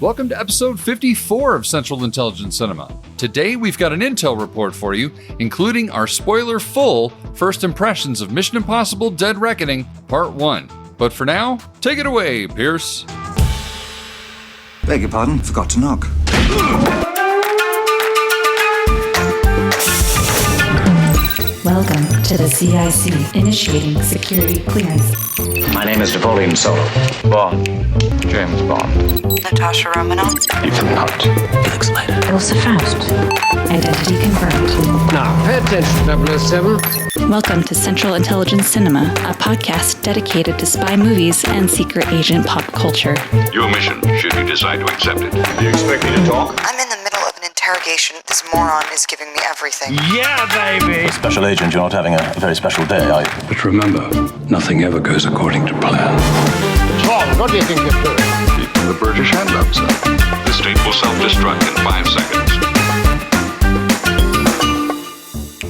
Welcome to episode 54 of Central Intelligence Cinema. Today we've got an intel report for you, including our spoiler-full first impressions of Mission Impossible Dead Reckoning Part 1. But for now, take it away, Pierce. Beg your pardon, forgot to knock. Welcome to the CIC, initiating security clearance. My name is Napoleon Solo. Bond. James Bond. Natasha Romanoff. Ethan Hunt. Felix Leiter. Elsa Faust. Identity confirmed. Now, pay attention, 007. Welcome to Central Intelligence Cinema, a podcast dedicated to spy movies and secret agent pop culture. Your mission, should you decide to accept it. Do you expect me to talk? I'm in the middle of an interrogation. This moron is giving me everything. Yeah, baby! Special agent, you're not having a very special day, are you? But remember, nothing ever goes according to plan. Tom, what do you think you're doing? Keeping the British hand up, sir. The state will self-destruct in 5 seconds.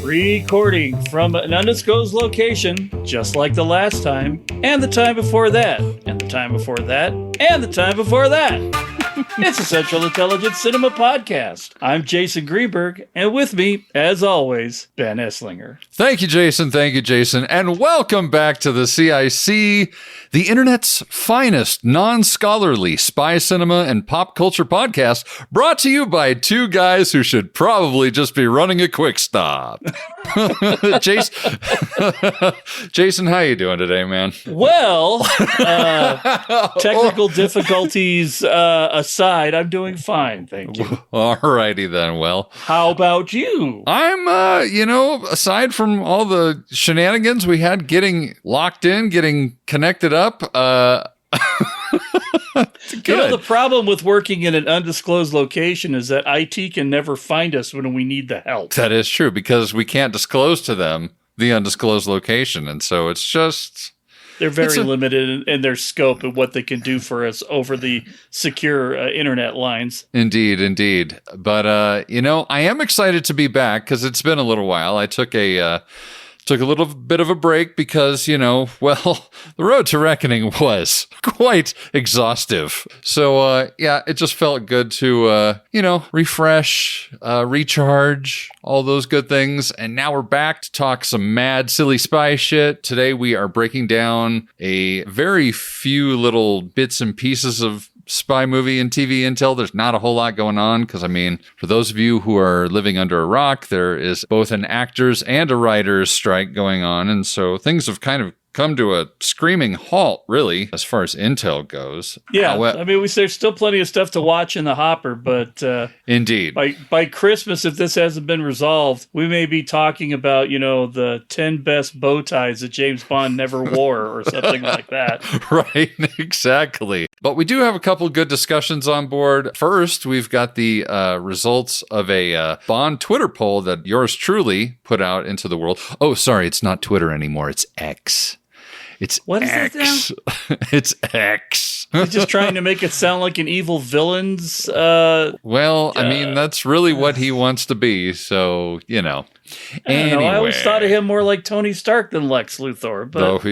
Recording from an undisclosed location, just like the last time, and the time before that, and the time before that, and the time before that. It's a Central Intelligence Cinema podcast. I'm Jason Greenberg, and with me, as always, Ben Esslinger. Thank you, Jason. Thank you, Jason. And welcome back to the CIC, the internet's finest non-scholarly spy cinema and pop culture podcast, brought to you by two guys who should probably just be running a quick stop. Jason, how you doing today, man? Well, technical difficulties aside, I'm doing fine, thank you. Alrighty then, well. How about you? I'm, aside from all the shenanigans we had getting locked in, getting connected up, good. You know, the problem with working in an undisclosed location is that IT can never find us when we need the help. That is true, because we can't disclose to them the undisclosed location, and so it's just... They're very limited in their scope and what they can do for us over the secure internet lines. Indeed. But, I am excited to be back because it's been a little while. I took a little bit of a break because, the road to reckoning was quite exhaustive. So, it just felt good to, refresh, recharge, all those good things. And now we're back to talk some mad, silly spy shit. Today we are breaking down a very few little bits and pieces of spy movie and TV intel. There's not a whole lot going on because, for those of you who are living under a rock, there is both an actors and a writers strike going on. And so things have kind of come to a screaming halt, really, as far as intel goes. Yeah, there's still plenty of stuff to watch in the hopper, but indeed, by Christmas, if this hasn't been resolved, we may be talking about, the 10 best bow ties that James Bond never wore or something like that. Right, exactly. But we do have a couple good discussions on board. First, we've got the results of a Bond Twitter poll that yours truly put out into the world. Oh, sorry, it's not Twitter anymore. It's X. It's what is X. It now? It's X. He's just trying to make it sound like an evil villain's... that's really what he wants to be, so, Anyway. I always thought of him more like Tony Stark than Lex Luthor, but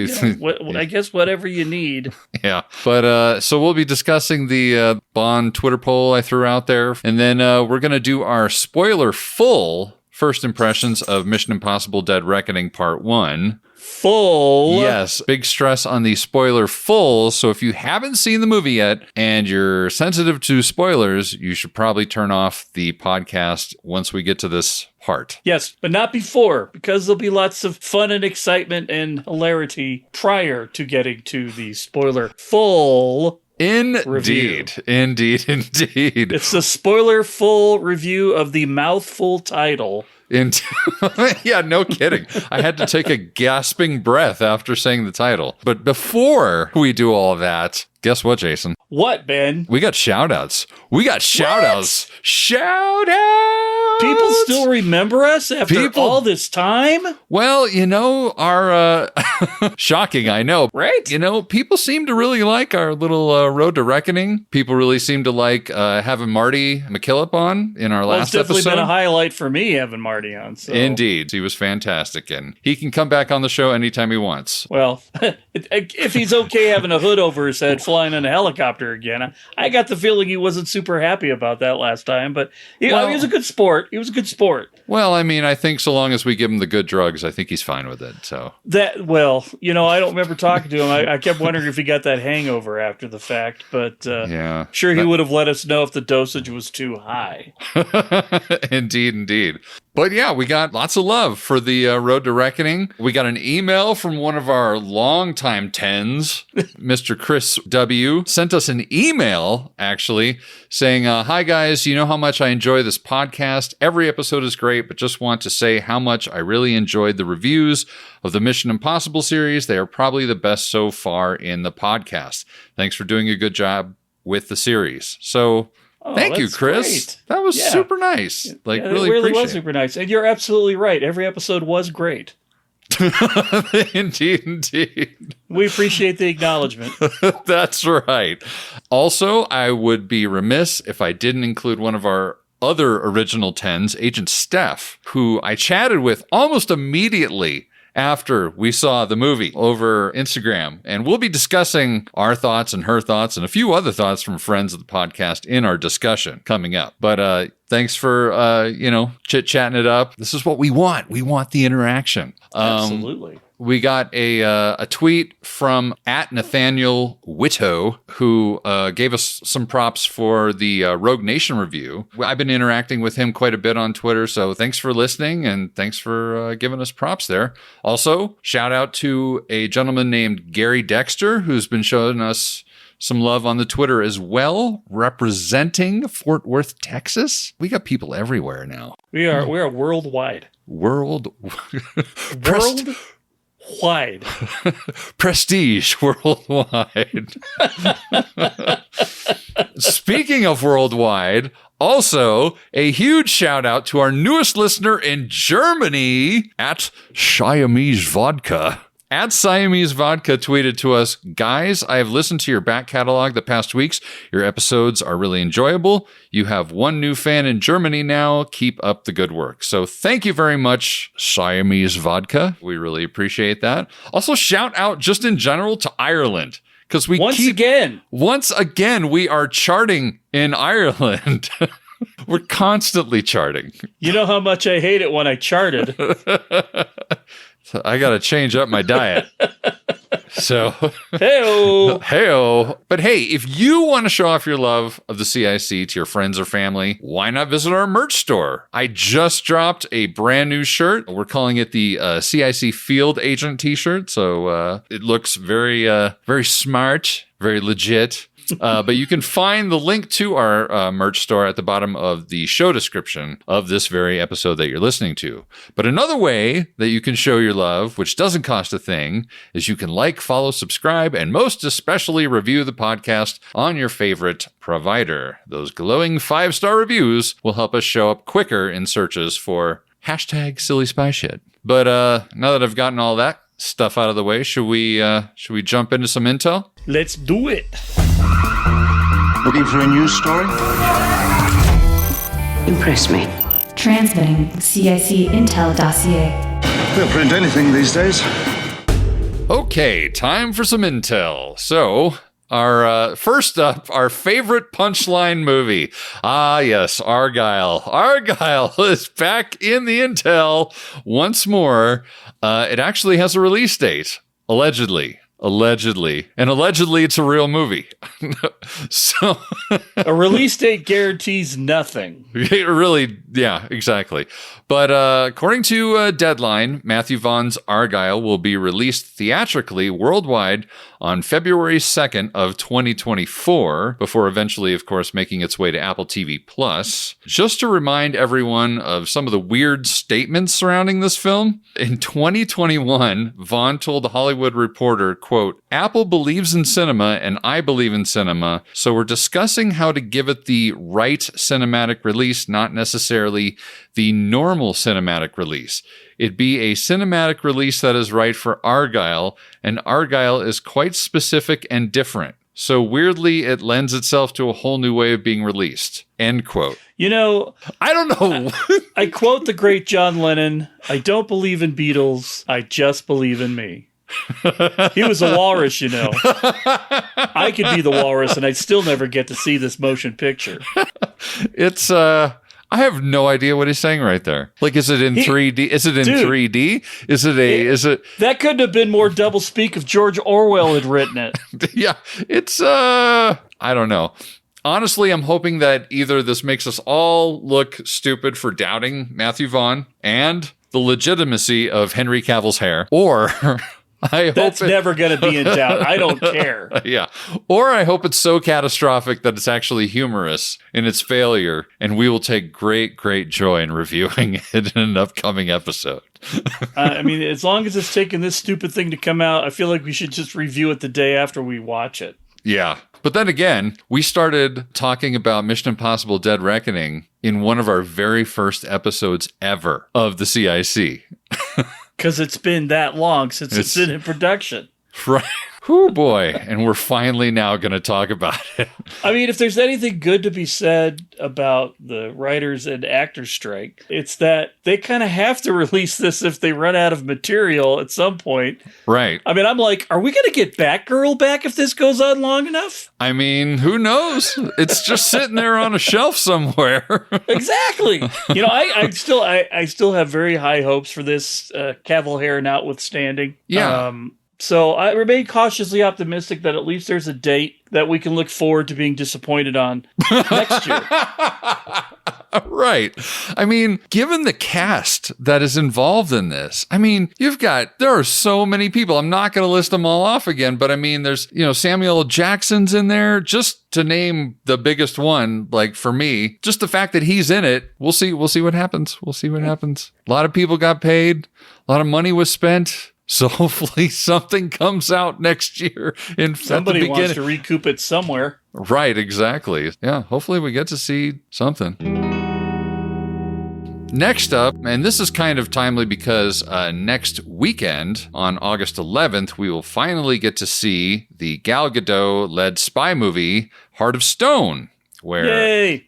I guess whatever you need. Yeah, but so we'll be discussing the Bond Twitter poll I threw out there, and then we're going to do our spoiler-full first impressions of Mission Impossible Dead Reckoning Part 1. Full. Yes, big stress on the spoiler full. So if you haven't seen the movie yet and you're sensitive to spoilers, you should probably turn off the podcast once we get to this part. Yes, but not before, because there'll be lots of fun and excitement and hilarity prior to getting to the spoiler full review. Indeed. It's the spoiler full review of the mouthful title. Yeah, no kidding. I had to take a gasping breath after saying the title. But before we do all of that, guess what, Jason? What, Ben? We got shout-outs. Shout-outs. People still remember us after all this time? Well, our shocking, I know. Right? People seem to really like our little Road to Reckoning. People really seem to like having Marty McKillop on in our last episode. It's definitely been a highlight for me having Marty on. So. Indeed. He was fantastic, and he can come back on the show anytime he wants. Well, if he's okay having a hood over his head flying in a helicopter again, I got the feeling he wasn't super happy about that last time, but he was a good sport. He was a good sport. Well, I mean, I think so long as we give him the good drugs, I think he's fine with it. So I don't remember talking to him. I kept wondering if he got that hangover after the fact, but sure he would have let us know if the dosage was too high. Indeed. But yeah, we got lots of love for the Road to Reckoning. We got an email from one of our longtime tens, Mr. Chris W. Sent us an email, actually, saying, hi guys, you know how much I enjoy this podcast. Every episode is great, but just want to say how much I really enjoyed the reviews of the Mission Impossible series. They are probably the best so far in the podcast. Thanks for doing a good job with the series. So... thank you, Chris. Great. That was super nice. It really was super nice. And you're absolutely right. Every episode was great. Indeed. We appreciate the acknowledgement. That's right. Also, I would be remiss if I didn't include one of our other original tens, Agent Steph, who I chatted with almost immediately after we saw the movie over Instagram. And we'll be discussing our thoughts and her thoughts and a few other thoughts from friends of the podcast in our discussion coming up. But thanks for, chit-chatting it up. This is what we want. We want the interaction. Absolutely. We got a tweet from @Nathaniel Witto, who gave us some props for the Rogue Nation review. I've been interacting with him quite a bit on Twitter, so thanks for listening and thanks for giving us props there. Also, shout out to a gentleman named Gary Dexter, who's been showing us some love on the Twitter as well, representing Fort Worth, Texas. We got people everywhere now. We are worldwide. Wide. Prestige worldwide. Speaking of worldwide, also a huge shout out to our newest listener in Germany @Siamese Vodka. @Siamese Vodka tweeted to us, guys, I have listened to your back catalog the past weeks. Your episodes are really enjoyable. You have one new fan in Germany now. Keep up the good work. So thank you very much, Siamese Vodka. We really appreciate that. Also, shout out just in general to Ireland. Because once again, we are charting in Ireland. We're constantly charting. You know how much I hate it when I charted. So I got to change up my diet. So, hey-o. But hey, if you want to show off your love of the CIC to your friends or family, why not visit our merch store? I just dropped a brand new shirt. We're calling it the CIC Field Agent t-shirt. So it looks very, very smart, very legit. But you can find the link to our merch store at the bottom of the show description of this very episode that you're listening to. But another way that you can show your love, which doesn't cost a thing, is you can like, follow, subscribe, and most especially review the podcast on your favorite provider. Those glowing 5-star reviews will help us show up quicker in searches for #SillySpyShit. But now that I've gotten all that stuff out of the way, should we jump into some intel? Let's do it. Looking for a news story? Impress me. Transmitting CIC Intel Dossier. They'll print anything these days. Okay, time for some intel. So, our first up, our favorite punchline movie. Ah, yes, Argylle. Argylle is back in the intel once more. It actually has a release date, allegedly. And allegedly it's a real movie. So a release date guarantees nothing. It really, yeah, exactly. But according to Deadline, Matthew Vaughn's Argylle will be released theatrically worldwide on February 2nd of 2024, before eventually, of course, making its way to Apple TV+. Just to remind everyone of some of the weird statements surrounding this film, in 2021, Vaughn told The Hollywood Reporter, quote, Apple believes in cinema and I believe in cinema, so we're discussing how to give it the right cinematic release, not necessarily the normal cinematic release. It'd be a cinematic release that is right for Argylle, and Argylle is quite specific and different. So weirdly, it lends itself to a whole new way of being released. End quote. You know, I don't know. I quote the great John Lennon, I don't believe in Beatles, I just believe in me. He was a walrus, you know. I could be the walrus and I'd still never get to see this motion picture. It's, I have no idea what he's saying right there. Like, is it in 3D? Is it in 3D? Is it That couldn't have been more doublespeak if George Orwell had written it. Yeah, it's, I don't know. Honestly, I'm hoping that either this makes us all look stupid for doubting Matthew Vaughn and the legitimacy of Henry Cavill's hair, or That's never going to be in doubt. I don't care. Yeah. Or I hope it's so catastrophic that it's actually humorous in its failure, and we will take great, great joy in reviewing it in an upcoming episode. I mean, as long as it's taking this stupid thing to come out, I feel like we should just review it the day after we watch it. Yeah. But then again, we started talking about Mission Impossible Dead Reckoning in one of our very first episodes ever of the CIC. Because it's been that long since it's been in production. Right. Oh boy. And we're finally now going to talk about it. I mean, if there's anything good to be said about the writers and actors strike, it's that they kind of have to release this if they run out of material at some point. Right. I mean, I'm like, are we going to get Batgirl back if this goes on long enough? I mean, who knows? It's just sitting there on a shelf somewhere. Exactly. You know, I still have very high hopes for this, Cavill hair notwithstanding. Yeah. So I remain cautiously optimistic that at least there's a date that we can look forward to being disappointed on next year. Right. I mean, given the cast that is involved in this, I mean, there are so many people. I'm not going to list them all off again, but I mean, there's, Samuel L. Jackson's in there, just to name the biggest one, like for me, just the fact that he's in it. We'll see what happens. We'll see what happens. A lot of people got paid. A lot of money was spent. So hopefully something comes out next year. Somebody wants to recoup it somewhere. Right, exactly. Yeah, hopefully we get to see something. Next up, and this is kind of timely because next weekend, on August 11th, we will finally get to see the Gal Gadot-led spy movie, Heart of Stone. Yay!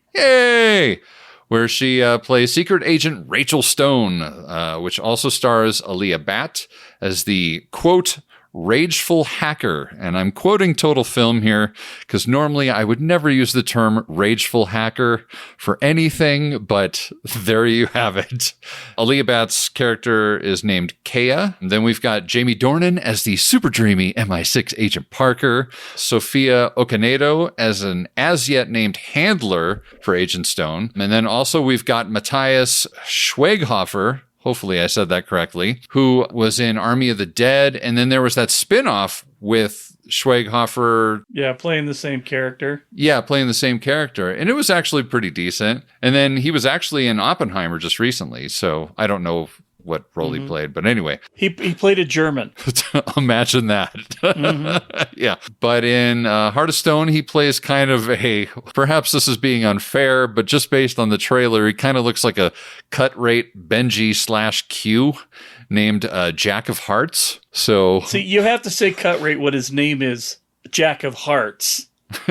Where she plays Secret Agent Rachel Stone, which also stars Aaliyah Bhatt as the, quote, rageful hacker. And I'm quoting Total Film here because normally I would never use the term rageful hacker for anything, but there you have it. Aaliyah Bhatt's character is named Kea. And then we've got Jamie Dornan as the super dreamy MI6 agent Parker, Sophia Okonedo as an as-yet named handler for Agent Stone. And then also we've got Matthias Schweighöfer, hopefully I said that correctly, who was in Army of the Dead. And then there was that spin-off with Schweighöfer. Yeah, playing the same character. Yeah, playing the same character. And it was actually pretty decent. And then he was actually in Oppenheimer just recently. So I don't know what role he played. But anyway. He played a German. Imagine that. Yeah. But in Heart of Stone, he plays kind of perhaps this is being unfair, but just based on the trailer, he kind of looks like a cut rate Benji/Q named Jack of Hearts. So see, you have to say cut rate what his name is, Jack of Hearts.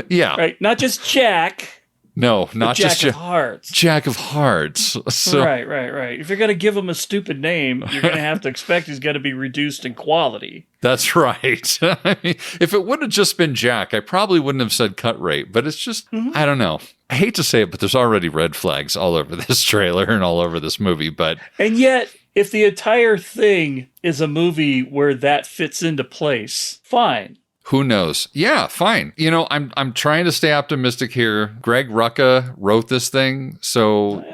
Yeah. Right? Not just Jack. No, not Jack just of Hearts. Jack of Hearts. So, right. If you're going to give him a stupid name, you're going to have to expect he's going to be reduced in quality. That's right. I mean, if it would have just been Jack, I probably wouldn't have said cut rate, but it's just, I don't know. I hate to say it, but there's already red flags all over this trailer and all over this movie, but... And yet, if the entire thing is a movie where that fits into place, fine. Who knows? Yeah, fine. I'm trying to stay optimistic here. Greg Rucka wrote this thing, so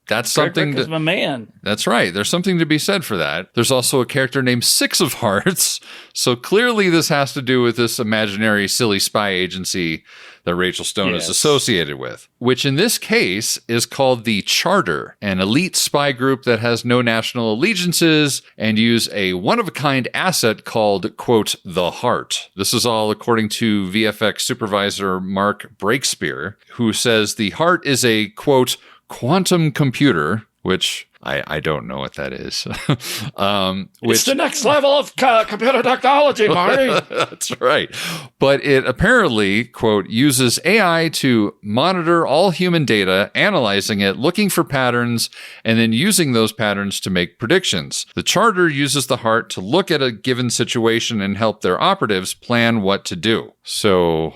That's something is my man. That's right. There's something to be said for that. There's also a character named Six of Hearts. So clearly this has to do with this imaginary silly spy agency that Rachel Stone is associated with, which in this case is called the Charter, an elite spy group that has no national allegiances and use a one-of-a-kind asset called, quote, the Heart. This is all according to VFX supervisor Mark Breakspear, who says the Heart is a, quote, quantum computer, which I don't know what that is. It's the next level of computer technology, Marty. That's right. But it apparently, quote, uses AI to monitor all human data, analyzing it, looking for patterns, and then using those patterns to make predictions. The Charter uses the Heart to look at a given situation and help their operatives plan what to do. So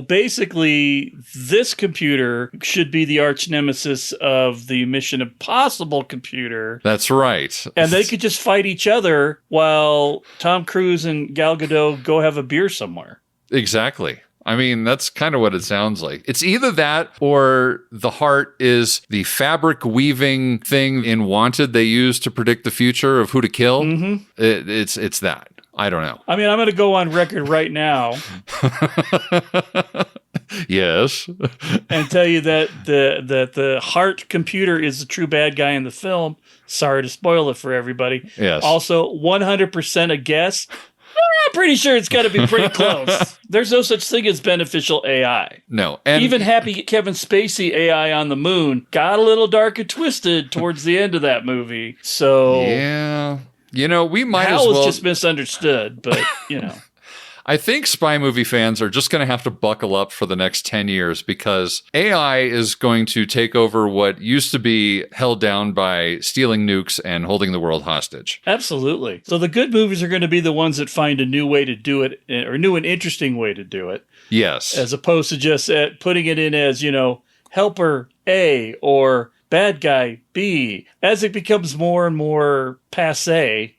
basically, this computer should be the arch nemesis of the Mission Impossible computer. That's right. And they could just fight each other while Tom Cruise and Gal Gadot go have a beer somewhere. Exactly. I mean, that's kind of what it sounds like. It's either that or the Heart is the fabric weaving thing in Wanted they use to predict the future of who to kill. Mm-hmm. It's that. I don't know. I mean, I'm going to go on record right now. Yes. And tell you that the Heart computer is the true bad guy in the film. Sorry to spoil it for everybody. Yes. Also, 100% a guess. I'm pretty sure it's got to be pretty close. There's no such thing as beneficial AI. No. And even happy Kevin Spacey AI on the moon got a little dark and twisted towards the end of that movie. So yeah. You know, we might Hal as well. was just misunderstood, but, you know. I think spy movie fans are just going to have to buckle up for the next 10 years because AI is going to take over what used to be held down by stealing nukes and holding the world hostage. Absolutely. So the good movies are going to be the ones that find a new way to do it, or new and interesting way to do it. Yes. As opposed to just putting it in as, you know, helper A or bad guy B. As it becomes more and more passé,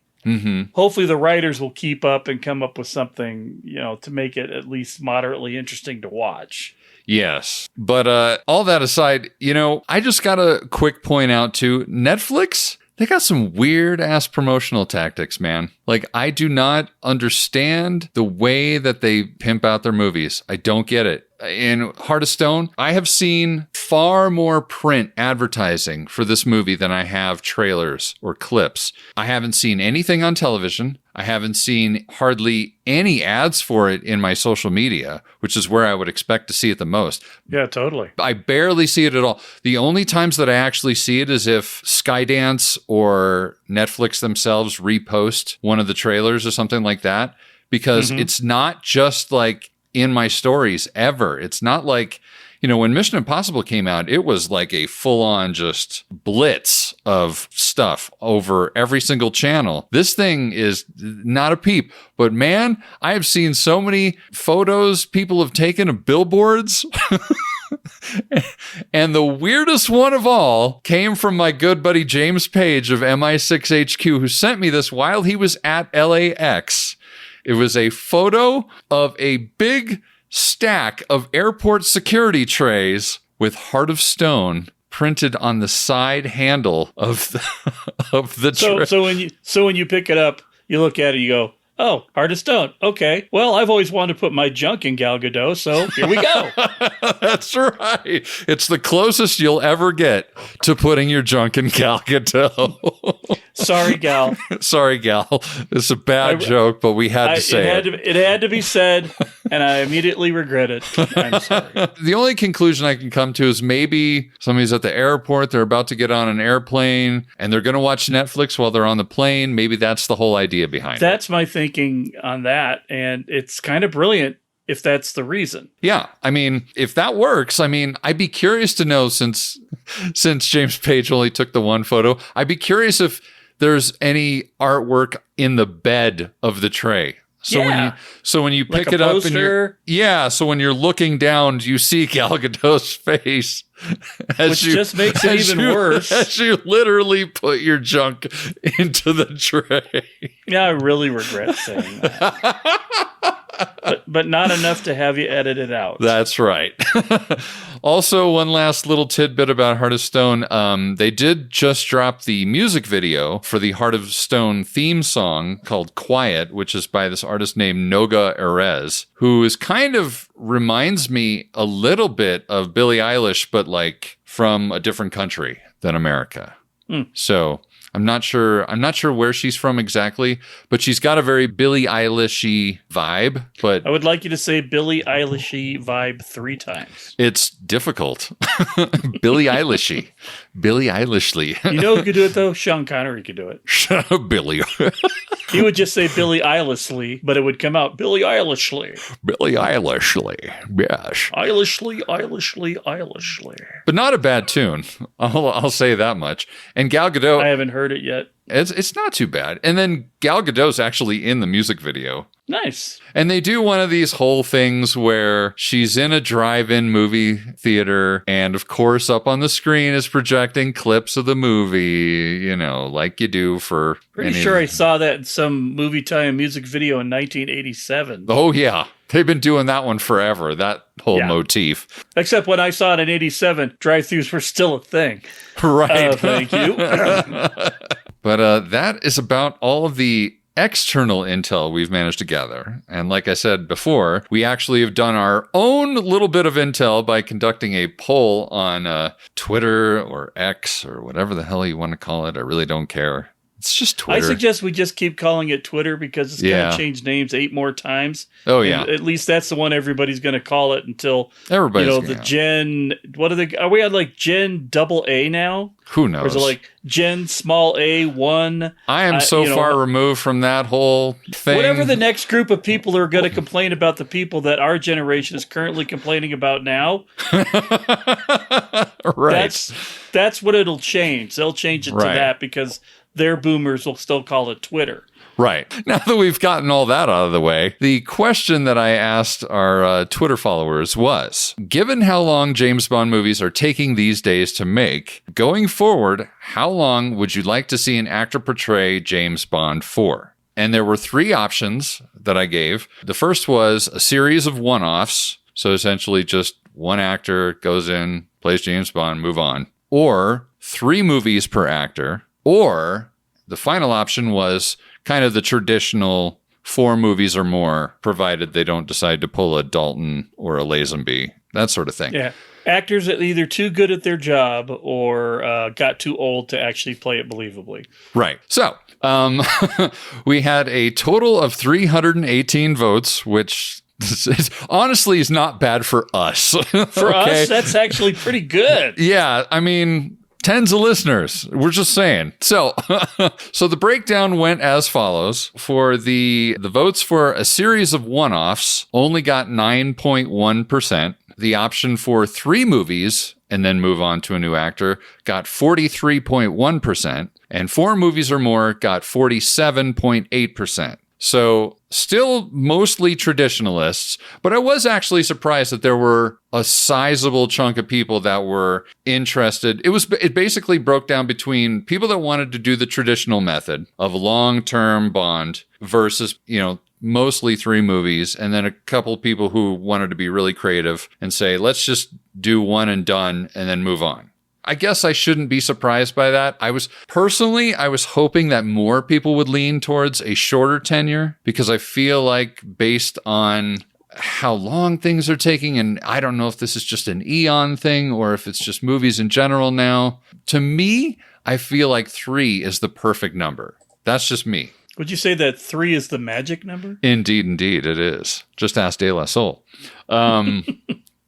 hopefully the writers will keep up and come up with something, you know, to make it at least moderately interesting to watch. Yes. But all that aside, you know, I just got a quick point out too. Netflix, they got some weird ass promotional tactics, man. Like, I do not understand the way that they pimp out their movies. I don't get it. In Heart of Stone, I have seen far more print advertising for this movie than I have trailers or clips. I haven't seen anything on television. I haven't seen hardly any ads for it in my social media, which is where I would expect to see it the most. Yeah, totally. I barely see it at all. The only times that I actually see it is if Skydance or Netflix themselves repost one of the trailers or something like that, because it's not just like in my stories ever. It's not like, you know, when Mission Impossible came out, it was like a full-on just blitz of stuff over every single channel. This thing is not a peep. But man, I have seen so many photos people have taken of billboards. And the weirdest one of all came from my good buddy James Page of MI6HQ, who sent me this while he was at LAX. It was a photo of a big stack of airport security trays with Heart of Stone printed on the side handle of the tray. So when you pick it up, you look at it, you go, oh, Heart of Stone. Okay. Well, I've always wanted to put my junk in Gal Gadot, so here we go. That's right. It's the closest you'll ever get to putting your junk in Gal Gadot. Sorry, Gal. Sorry, Gal. It's a bad joke, but we had to say it. It had to be said, and I immediately regret it. I'm sorry. The only conclusion I can come to is maybe somebody's at the airport, they're about to get on an airplane, and they're going to watch Netflix while they're on the plane. Maybe that's the whole idea behind it. That's my thinking on that, and it's kind of brilliant if that's the reason. Yeah. I mean, if that works, I mean, I'd be curious to know, since James Page only took the one photo, I'd be curious if there's any artwork in the bed of the tray. So when you pick like it up and so when you're looking down, you see Gal Gadot's face. Which just makes it even worse. As you literally put your junk into the tray. Yeah, I really regret saying that. but not enough to have you edit it out. That's right. Also, one last little tidbit about Heart of Stone. They did just drop the music video for the Heart of Stone theme song called Quiet, which is by this artist named Noga Erez, who is kind of reminds me a little bit of Billie Eilish, but like from a different country than America. So I'm not sure where she's from exactly, but she's got a very Billie Eilish-y vibe. But I would like you to say Billie Eilish-y vibe 3 times. it's difficult. Billie Eilish-y. Billie Eilish-ly. You know who could do it, though? Sean Connery could do it. Shut up, Billie. He would just say Billie Eilish-ly, but it would come out Billie Eilish-ly. Billie Eilish-ly. Yes. Eilish-ly, Eilish-ly, Eilish-ly. But not a bad tune. I'll say that much. And Gal Gadot, I haven't heard it yet. it's not too bad. And then Gal Gadot's actually in the music video. Nice. And they do one of these whole things where she's in a drive-in movie theater, and of course up on the screen is projecting clips of the movie, you know, like you do for... Pretty sure I saw that in some Movie Time music video in 1987. Oh, yeah. They've been doing that one forever, that whole motif. Except when I saw it in 87, drive-thrus were still a thing. Right. Thank you. But that is about all of the external intel we've managed to gather. And like I said before, we actually have done our own little bit of intel by conducting a poll on Twitter or X or whatever the hell you want to call it. I really don't care. It's just Twitter. I suggest we just keep calling it Twitter because it's going to change names 8 more times. Oh, yeah. And at least that's the one everybody's going to call it until, Everybody's the Gen... What are we at, like, Gen double A now? Who knows? Or is it like Gen small A1? I am so far removed from that whole thing. Whatever the next group of people are going to complain about the people that our generation is currently complaining about now. Right. That's what it'll change. They'll change it to that because their boomers will still call it Twitter. Right. Now that we've gotten all that out of the way, the question that I asked our Twitter followers was, given how long James Bond movies are taking these days to make, going forward, how long would you like to see an actor portray James Bond for? And there were 3 options that I gave. The first was a series of one-offs. So essentially just one actor goes in, plays James Bond, move on. Or 3 movies per actor. Or the final option was kind of the traditional 4 movies or more, provided they don't decide to pull a Dalton or a Lazenby, that sort of thing. Yeah. Actors that either too good at their job or got too old to actually play it believably. Right. So we had a total of 318 votes, which honestly is not bad for us. For us, that's actually pretty good. Yeah. I mean... Tens of listeners. We're just saying. So, so the breakdown went as follows. For the votes for a series of one-offs only got 9.1%. The option for 3 movies and then move on to a new actor got 43.1%. And 4 movies or more got 47.8%. So still mostly traditionalists, but I was actually surprised that there were a sizable chunk of people that were interested. It basically broke down between people that wanted to do the traditional method of long-term Bond versus, mostly 3 movies, and then a couple of people who wanted to be really creative and say, let's just do one and done and then move on. I guess I shouldn't be surprised by that. I was hoping that more people would lean towards a shorter tenure because I feel like based on how long things are taking, and I don't know if this is just an Eon thing or if it's just movies in general now. To me, I feel like 3 is the perfect number. That's just me. Would you say that 3 is the magic number? Indeed, it is. Just ask De La Soul.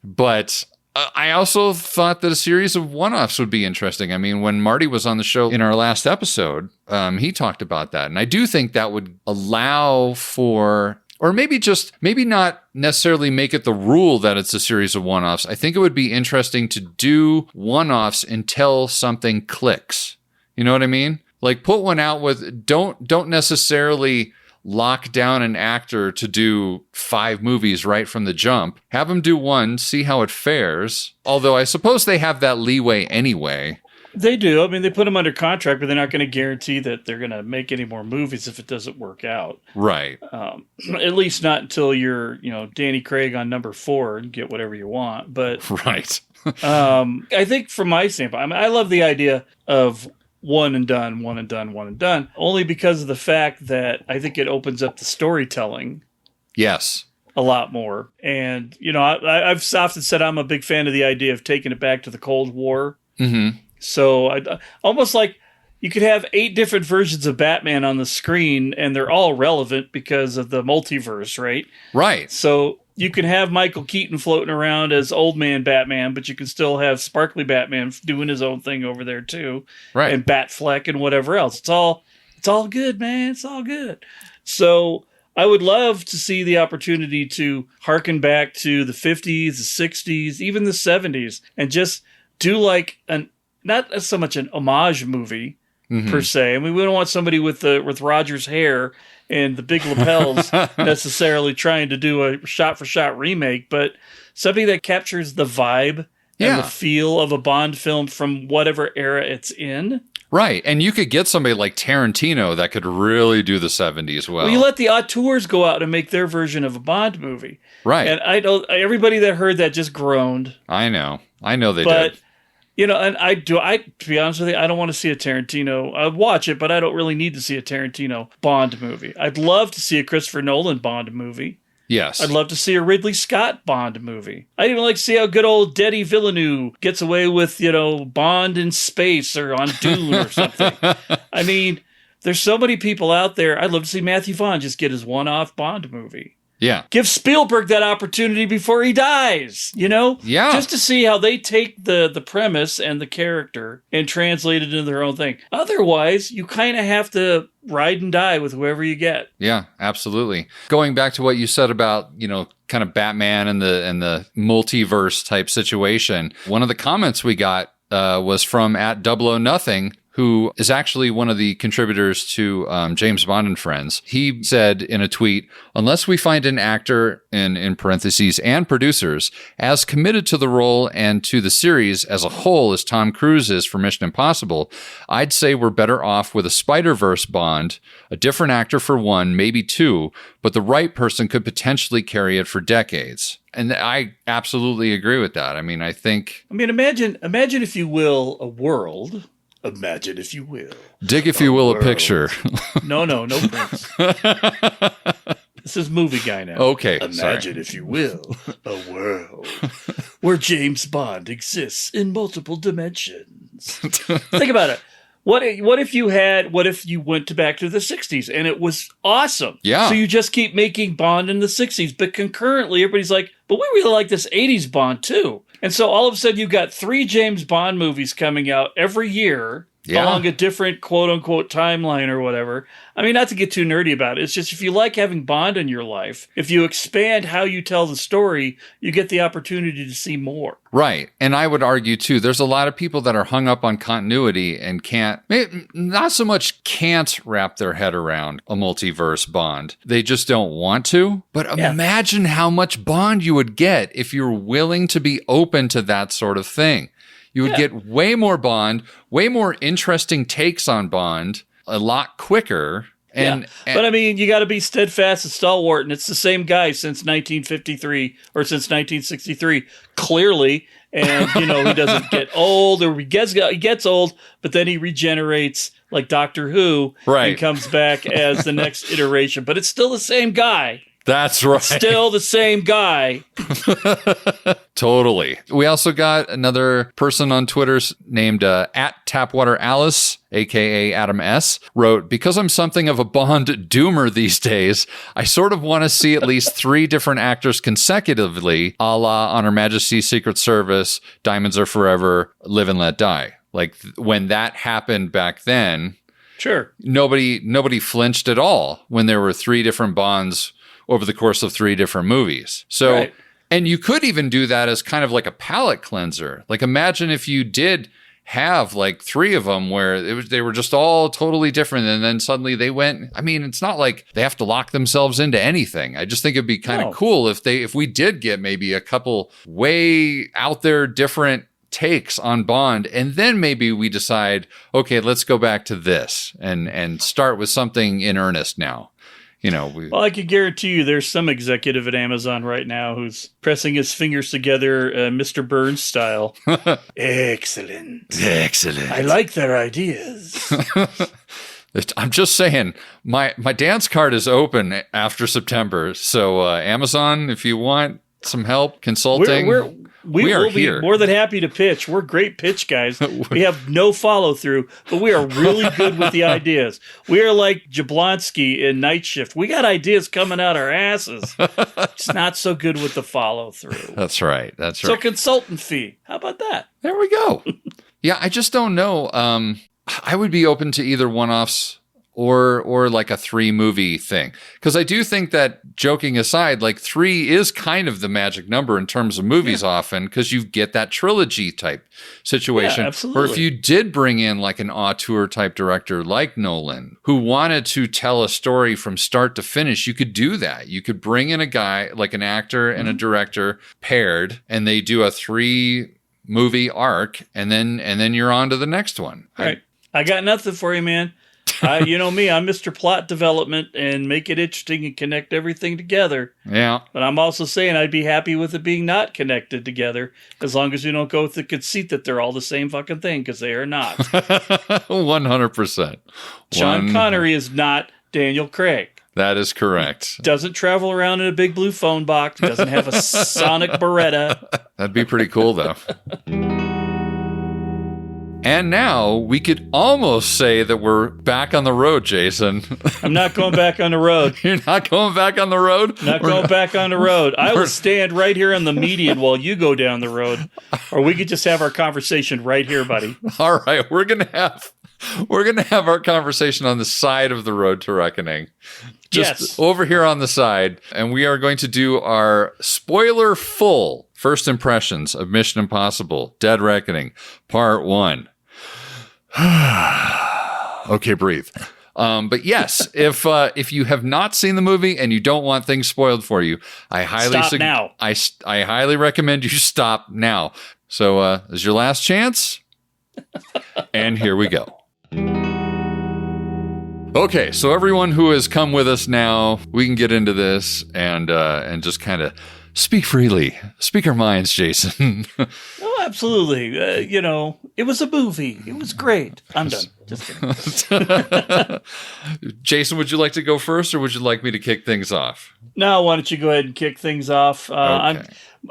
But... I also thought that a series of one-offs would be interesting. I mean, when Marty was on the show in our last episode, he talked about that. And I do think that would allow for, or maybe not necessarily make it the rule that it's a series of one-offs. I think it would be interesting to do one-offs until something clicks. You know what I mean? Like put one out with, don't necessarily lock down an actor to do 5 movies right from the jump. Have them do one, see how it fares. Although I suppose they have that leeway anyway. They do. I mean, they put them under contract, but they're not going to guarantee that they're going to make any more movies if it doesn't work out. Right. At least not until you're, Danny Craig on number 4 and get whatever you want. But Right. I think from my standpoint, I love the idea of one and done, only because of the fact that I think it opens up the storytelling. Yes. A lot more. And, I've often said I'm a big fan of the idea of taking it back to the Cold War. Mm-hmm. So almost like you could have 8 different versions of Batman on the screen and they're all relevant because of the multiverse, right? Right. So you can have Michael Keaton floating around as old man Batman, but you can still have sparkly Batman doing his own thing over there too. Right. And Batfleck and whatever else. It's all good, man. It's all good. So I would love to see the opportunity to harken back to the 50s, the 60s, even the 70s, and just do like not so much an homage movie per se. I mean, we don't want somebody with Roger's hair and the big lapels necessarily trying to do a shot-for-shot remake, but something that captures the vibe and the feel of a Bond film from whatever era it's in. Right. And you could get somebody like Tarantino that could really do the 70s well. Well, you let the auteurs go out and make their version of a Bond movie. Right. And everybody that heard that just groaned. I know they did. And to be honest with you, I don't want to see a Tarantino. I'd watch it, but I don't really need to see a Tarantino Bond movie. I'd love to see a Christopher Nolan Bond movie. Yes. I'd love to see a Ridley Scott Bond movie. I'd even like to see how good old Denis Villeneuve gets away with, Bond in space or on Dune or something. I mean, there's so many people out there. I'd love to see Matthew Vaughn just get his one-off Bond movie. Yeah. Give Spielberg that opportunity before he dies, Yeah. Just to see how they take the premise and the character and translate it into their own thing. Otherwise, you kind of have to ride and die with whoever you get. Yeah, absolutely. Going back to what you said about, kind of Batman and the multiverse type situation, one of the comments we got was from @00nothing, who is actually one of the contributors to James Bond and Friends. He said in a tweet, unless we find an actor, in parentheses, and producers, as committed to the role and to the series as a whole as Tom Cruise is for Mission Impossible, I'd say we're better off with a Spider-Verse Bond, a different actor for one, maybe two, but the right person could potentially carry it for decades. And I absolutely agree with that. I mean, imagine, if you will, a world. Imagine, if you will. Dig, if you will, a picture. No Prince. This is movie guy now. Okay. Imagine, if you will, a world where James Bond exists in multiple dimensions. Think about it. What if you went back to the 60s and it was awesome? Yeah. So you just keep making Bond in the 60s, but concurrently everybody's like, but we really like this 80s Bond too. And so all of a sudden you've got 3 James Bond movies coming out every year along a different quote unquote timeline or whatever. I mean, not to get too nerdy about it. It's just, if you like having Bond in your life, if you expand how you tell the story, you get the opportunity to see more. Right. And I would argue too, there's a lot of people that are hung up on continuity and not so much can't wrap their head around a multiverse Bond. They just don't want to. But imagine how much Bond you would get if you're willing to be open to that sort of thing. You would get way more Bond, way more interesting takes on Bond, a lot quicker. But I mean, you got to be steadfast and stalwart, and it's the same guy since 1953 or since 1963, clearly. And, he doesn't get old, or he gets old, but then he regenerates like Doctor Who and comes back as the next iteration. But it's still the same guy. That's right. Still the same guy. Totally. We also got another person on Twitter named @TapwaterAlice, a.k.a. Adam S., wrote, because I'm something of a Bond doomer these days, I sort of want to see at least 3 different actors consecutively, a la On Her Majesty's Secret Service, Diamonds Are Forever, Live and Let Die. Like, when that happened back then, sure, nobody flinched at all when there were 3 different Bonds over the course of 3 different movies. So, and you could even do that as kind of like a palate cleanser. Like, imagine if you did have like 3 of them where they were just all totally different, and then suddenly they went. I mean, it's not like they have to lock themselves into anything. I just think it'd be kind of cool if we did get maybe a couple way out there different takes on Bond, and then maybe we decide, okay, let's go back to this and start with something in earnest now. Well, I can guarantee you there's some executive at Amazon right now who's pressing his fingers together, Mr. Burns style. Excellent. I like their ideas. I'm just saying, my dance card is open after September. So Amazon, if you want some help consulting, we are here. Be more than happy to pitch. We're great pitch guys. We have no follow through, but we are really good with the ideas. We are like Jablonski in Night Shift. We got ideas coming out our asses. Just not so good with the follow through. That's right. So consultant fee. How about that? There we go. Yeah, I just don't know. I would be open to either one-offs or like a 3-movie thing. Because I do think that, joking aside, like 3 is kind of the magic number in terms of movies often, because you get that trilogy type situation. Yeah, absolutely. Or if you did bring in like an auteur type director like Nolan, who wanted to tell a story from start to finish, you could do that. You could bring in a guy, like an actor and a director paired, and they do a 3-movie arc, and then you're on to the next one. All right. I got nothing for you, man. You know me, I'm Mr. Plot Development and make it interesting and connect everything together. Yeah. But I'm also saying I'd be happy with it being not connected together, as long as you don't go with the conceit that they're all the same fucking thing, because they are not. 100%. Sean Connery is not Daniel Craig. That is correct. Doesn't travel around in a big blue phone box. Doesn't have a sonic Beretta. That'd be pretty cool, though. And now we could almost say that we're back on the road, Jason. I'm not going back on the road. You're not going back on the road? Not going back on the road. I will stand right here on the median while you go down the road. Or we could just have our conversation right here, buddy. All right, we're gonna have our conversation on the side of the road to reckoning. Just over here on the side. And we are going to do our spoiler full first impressions of Mission Impossible Dead Reckoning Part 1. Okay, breathe. But yes, if you have not seen the movie and you don't want things spoiled for you, I highly I highly recommend you stop now. So this is your last chance. And here we go. Okay, so everyone who has come with us now, we can get into this and just kind of speak freely. Speak our minds, Jason. Oh, absolutely. It was a movie. It was great. I'm done. Just kidding. Jason, would you like to go first, or would you like me to kick things off? No, why don't you go ahead and kick things off? Okay.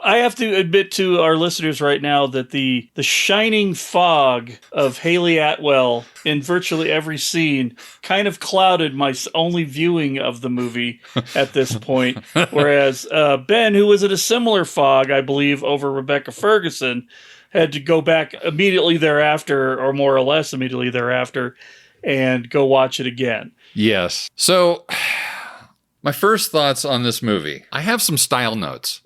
I have to admit to our listeners right now that the shining fog of Haley Atwell in virtually every scene kind of clouded my only viewing of the movie at this point. Whereas Ben, who was in a similar fog, I believe, over Rebecca Ferguson, had to go back immediately thereafter, or more or less immediately thereafter, and go watch it again. Yes. So my first thoughts on this movie, I have some style notes.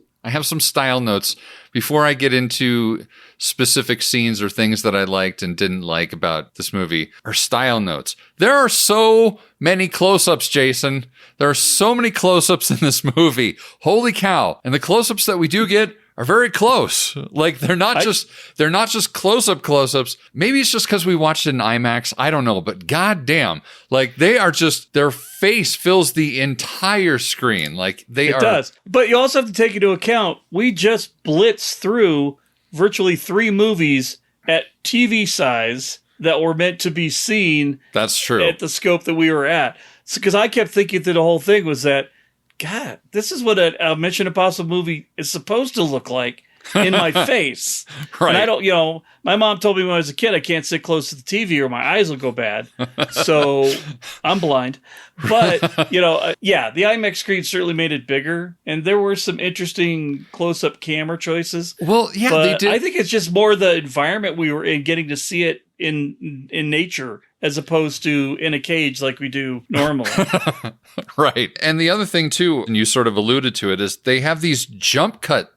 Before I get into specific scenes or things that I liked and didn't like about this movie, are style notes. There are so many close-ups, Jason. There are so many close-ups in this movie. Holy cow. And the close-ups that we do get are very close. Like they're not just close-ups. Maybe it's just because we watched it in IMAX. I don't know, but goddamn, like their face fills the entire screen. Like it does. But you also have to take into account, we just blitzed through virtually 3 movies at TV size that were meant to be seen. That's true. At the scope that we were at. Because I kept thinking through the whole thing was that, God, this is what a Mission Impossible movie is supposed to look like in my face. Right. And I don't, my mom told me when I was a kid, I can't sit close to the TV or my eyes will go bad. So I'm blind. But, the IMAX screen certainly made it bigger. And there were some interesting close-up camera choices. Well, yeah, but they did. I think it's just more the environment we were in, getting to see it in nature, as opposed to in a cage like we do normally. Right. And the other thing, too, and you sort of alluded to it, is they have these jump cut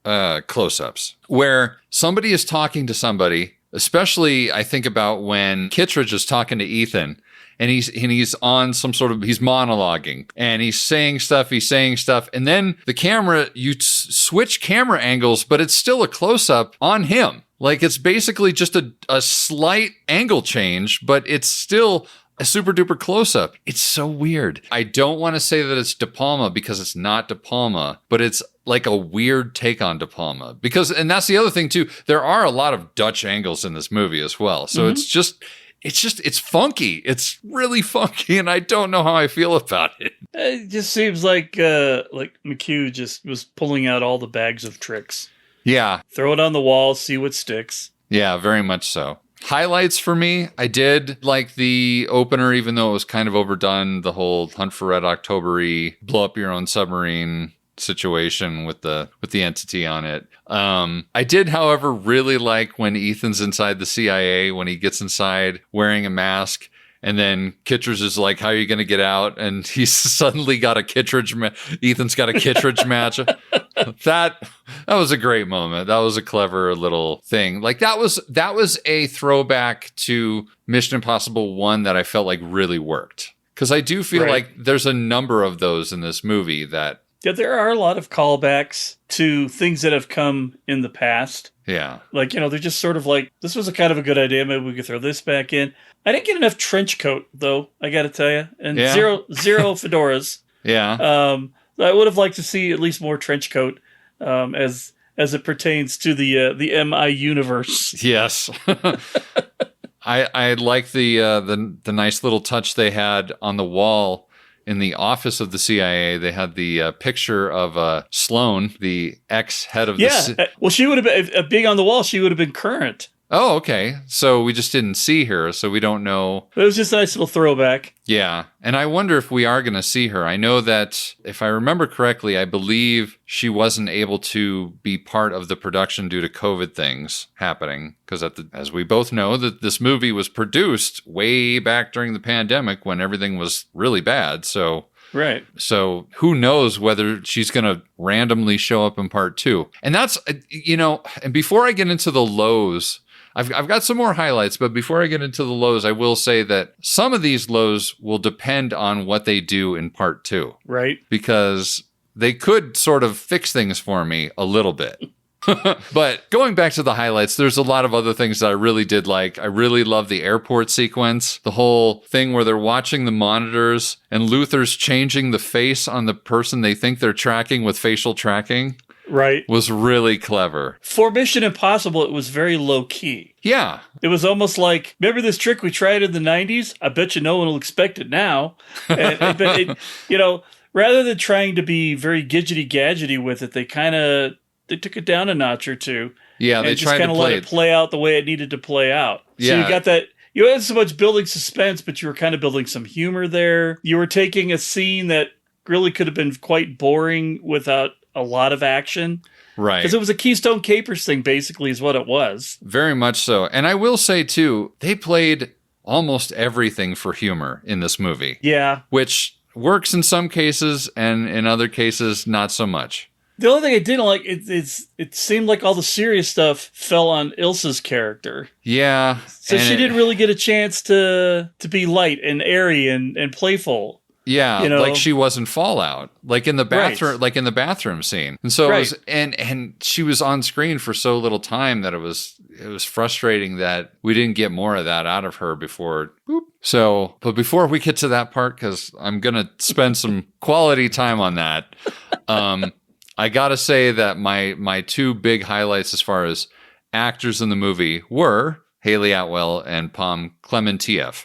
close-ups where somebody is talking to somebody, especially I think about when Kittredge is talking to Ethan, and he's on some sort of, he's monologuing, and he's saying stuff, and then the camera, you switch camera angles, but it's still a close-up on him. Like, it's basically just a slight angle change, but it's still a super duper close up. It's so weird. I don't want to say that it's De Palma because it's not De Palma, but it's like a weird take on De Palma. And that's the other thing too. There are a lot of Dutch angles in this movie as well. So it's funky. It's really funky, and I don't know how I feel about it. It just seems like McHugh just was pulling out all the bags of tricks. Yeah. Throw it on the wall, see what sticks. Yeah, very much so. Highlights for me, I did like the opener, even though it was kind of overdone, the whole Hunt for Red October-y, blow up your own submarine situation with the entity on it. I did, however, really like when Ethan's inside the CIA, when he gets inside wearing a mask, and then Kittredge is like, how are you going to get out? And he's suddenly got a Kittredge Ethan's got a Kittredge match. That was a great moment. That was a clever little thing. Like, that was a throwback to Mission Impossible 1 that I felt like really worked. Because I do feel like there's a number of those in this movie that... Yeah, there are a lot of callbacks to things that have come in the past. Yeah. Like, they're just sort of like, this was a kind of a good idea. Maybe we could throw this back in. I didn't get enough trench coat, though, I got to tell you. And zero fedoras. Yeah. I would have liked to see at least more trench coat as it pertains to the MI universe. Yes. I like the nice little touch they had on the wall in the office of the CIA. They had the picture of Sloan, the ex-head of the... Yeah, well, she would have been, being on the wall, she would have been current. Oh, okay. So we just didn't see her, so we don't know. It was just a nice little throwback. Yeah, and I wonder if we are going to see her. I know that, if I remember correctly, I believe she wasn't able to be part of the production due to COVID things happening. Because as we both know, that this movie was produced way back during the pandemic when everything was really bad. So... Right. So who knows whether she's going to randomly show up in part 2. And that's, and before I get into the lows, I've got some more highlights, but before I get into the lows, I will say that some of these lows will depend on what they do in part 2. Right. Because they could sort of fix things for me a little bit. But going back to the highlights, there's a lot of other things that I really did like. I really love the airport sequence, the whole thing where they're watching the monitors and Luther's changing the face on the person they think they're tracking with facial tracking. Right. Was really clever. For Mission Impossible, it was very low key. Yeah. It was almost like, remember this trick we tried in the 90s? I bet you no one will expect it now. But rather than trying to be very gadgety with it, they took it down a notch or two. Yeah, they tried to let it play out the way it needed to play out. Yeah. So you got that. You had so much building suspense, but you were kind of building some humor there. You were taking a scene that really could have been quite boring without a lot of action. Right. Because it was a Keystone Capers thing, basically, is what it was. Very much so. And I will say, too, they played almost everything for humor in this movie. Yeah. Which works in some cases, and in other cases, not so much. The only thing I didn't like, it seemed like all the serious stuff fell on Ilsa's character. Yeah. So she didn't really get a chance to be light and airy and playful. Yeah, like she was in Fallout, like in the bathroom, like in the bathroom scene. And so it was, and she was on screen for so little time that it was frustrating that we didn't get more of that out of her before. Boop. So, but before we get to that part, because I'm going to spend some quality time on that, I got to say that my two big highlights as far as actors in the movie were Haley Atwell and Pom Klementieff.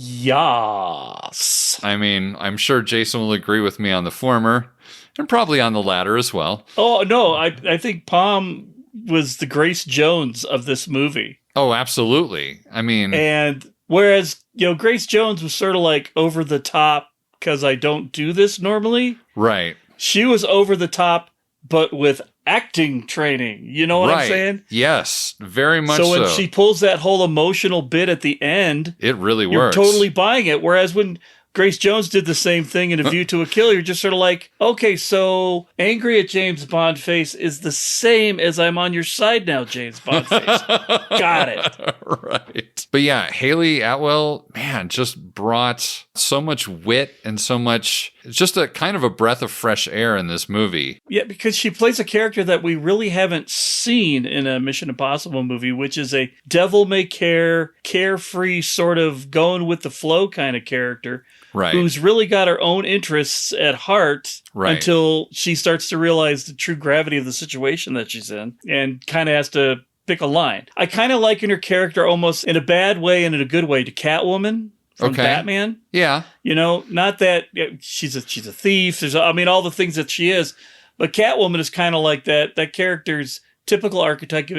Yes. I mean, I'm sure Jason will agree with me on the former and probably on the latter as well. Oh, no, I think Pom was the Grace Jones of this movie. Oh, absolutely. I mean... And whereas, Grace Jones was sort of like over the top because I don't do this normally. Right. She was over the top, but with acting training. You know what I'm saying? Yes, very much so. So when she pulls that whole emotional bit at the end, it really You're works. totally buying it. Whereas when Grace Jones did the same thing in A View to a Kill, you're just sort of like, okay, so angry at James Bond face is the same as I'm on your side now, James Bond face. Got it. Right. But yeah, Haley Atwell, man, just brought so much wit and so much It's just a kind of a breath of fresh air in this movie. Yeah, because she plays a character that we really haven't seen in a Mission Impossible movie, which is a devil-may-care, carefree, sort of going with the flow kind of character. Right. Who's really got her own interests at heart until she starts to realize the true gravity of the situation that she's in and kind of has to pick a line. I kind of liken her character almost in a bad way and in a good way to Catwoman from Batman. Yeah. You know, not that she's a thief. There's, all the things that she is. But Catwoman is kind of like that. That character's typical archetype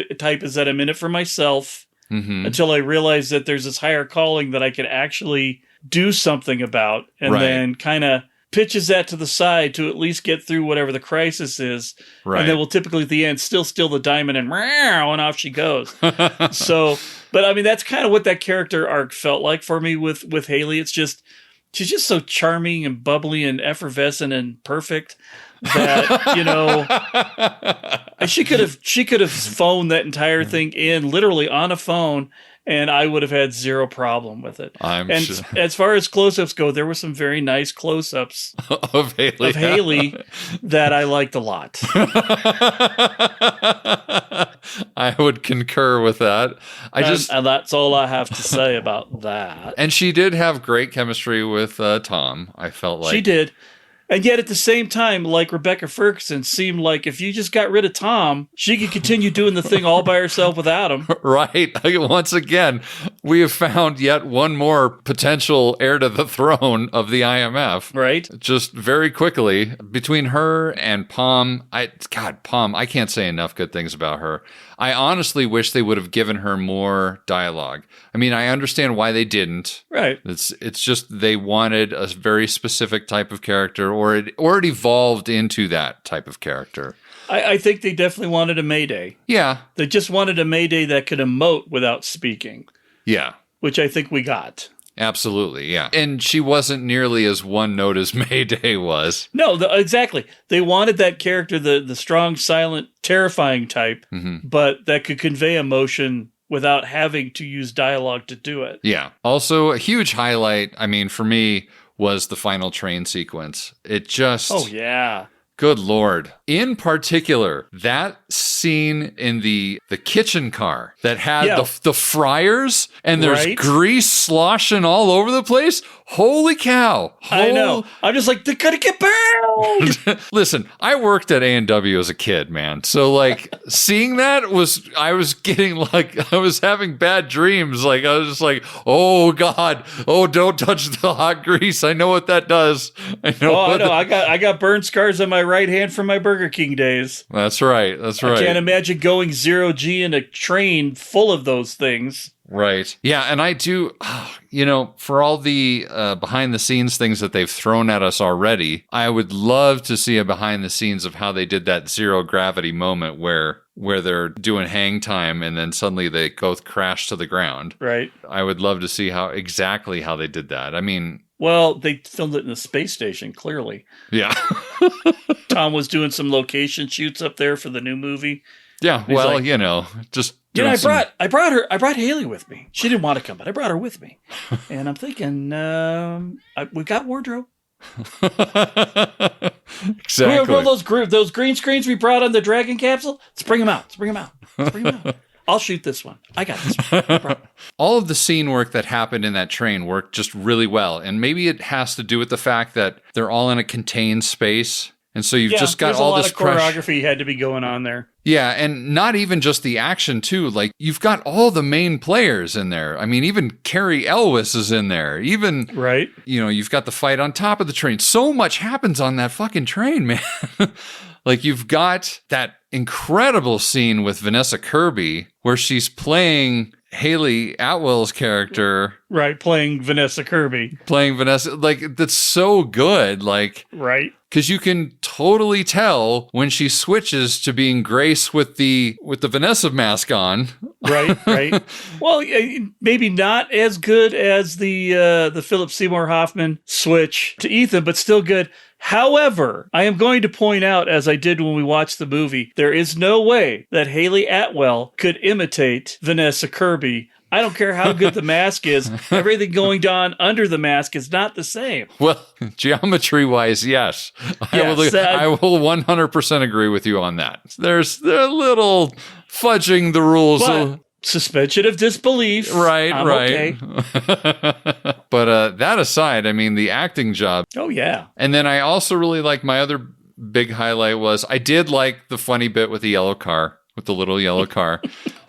is that I'm in it for myself until I realize that there's this higher calling that I can actually do something about, and then kind of pitches that to the side to at least get through whatever the crisis is. Right. And then we'll typically at the end still steal the diamond and off she goes. So, but that's kind of what that character arc felt like for me with Hayley. It's just, she's just so charming and bubbly and effervescent and perfect that, she could have phoned that entire thing in literally on a phone, and I would have had zero problem with it. Sure. As far as close-ups go, there were some very nice close-ups of Hayley that I liked a lot. I would concur with that. And that's all I have to say about that. And she did have great chemistry with Tom, I felt like. She did. And yet at the same time, like Rebecca Ferguson, seemed like if you just got rid of Tom, she could continue doing the thing all by herself without him. Right. Once again, we have found yet one more potential heir to the throne of the IMF. Right. Just very quickly, between her and Palm, Palm, I can't say enough good things about her. I honestly wish they would have given her more dialogue. I understand why they didn't. Right. It's just they wanted a very specific type of character, or it evolved into that type of character. I think they definitely wanted a Mayday. Yeah. They just wanted a Mayday that could emote without speaking. Yeah. Which I think we got. Absolutely, yeah. And she wasn't nearly as one note as Mayday was. No, exactly. They wanted that character, the strong, silent, terrifying type, but that could convey emotion without having to use dialogue to do it. Yeah. Also, a huge highlight, for me, was the final train sequence. It just... Oh, yeah. Good Lord. In particular, that scene in the kitchen car that had the fryers and there's grease sloshing all over the place. Holy cow. I know. I'm just like, they're going to get burned. Listen, I worked at A&W as a kid, man. So seeing that I was having bad dreams. I was just like, oh God, oh, don't touch the hot grease. I know what that does. I know. I got burn scars on my right hand from my Burger King days. That's right. I can't imagine going 0G in a train full of those things. Right. Yeah, and I do, for all the behind the scenes things that they've thrown at us already, I would love to see a behind the scenes of how they did that zero gravity moment where they're doing hang time and then suddenly they both crash to the ground. Right. I would love to see exactly how they did that. Well, they filmed it in the space station, clearly. Yeah. Tom was doing some location shoots up there for the new movie. Yeah, well, just... I brought Hayley with me. She didn't want to come, but I brought her with me. And I'm thinking, we got wardrobe. Exactly. All those green screens we brought on the Dragon capsule? Let's bring them out. I'll shoot this one. I got this one. All of the scene work that happened in that train worked just really well. And maybe it has to do with the fact that they're all in a contained space. And so you've just got all this choreography had to be going on there. Yeah, and not even just the action, too. You've got all the main players in there. Even Carrie Elwes is in there. Even, right. You've got the fight on top of the train. So much happens on that fucking train, man. You've got that incredible scene with Vanessa Kirby where she's playing Hayley Atwell's character. Right, playing Vanessa Kirby. That's so good. Right. Because you can totally tell when she switches to being Grace with the Vanessa mask on. Right. Well, maybe not as good as the Philip Seymour Hoffman switch to Ethan, but still good. However, I am going to point out, as I did when we watched the movie, there is no way that Haley Atwell could imitate Vanessa Kirby. I don't care how good the mask is. Everything going on under the mask is not the same. Well, geometry-wise, yes. I will 100% agree with you on that. They're a little fudging the rules. But suspension of disbelief. Right. Okay. But that aside, I mean, the acting job. Oh, yeah. And then I also really like my other big highlight was I did like the funny bit with the yellow car, with the little yellow car.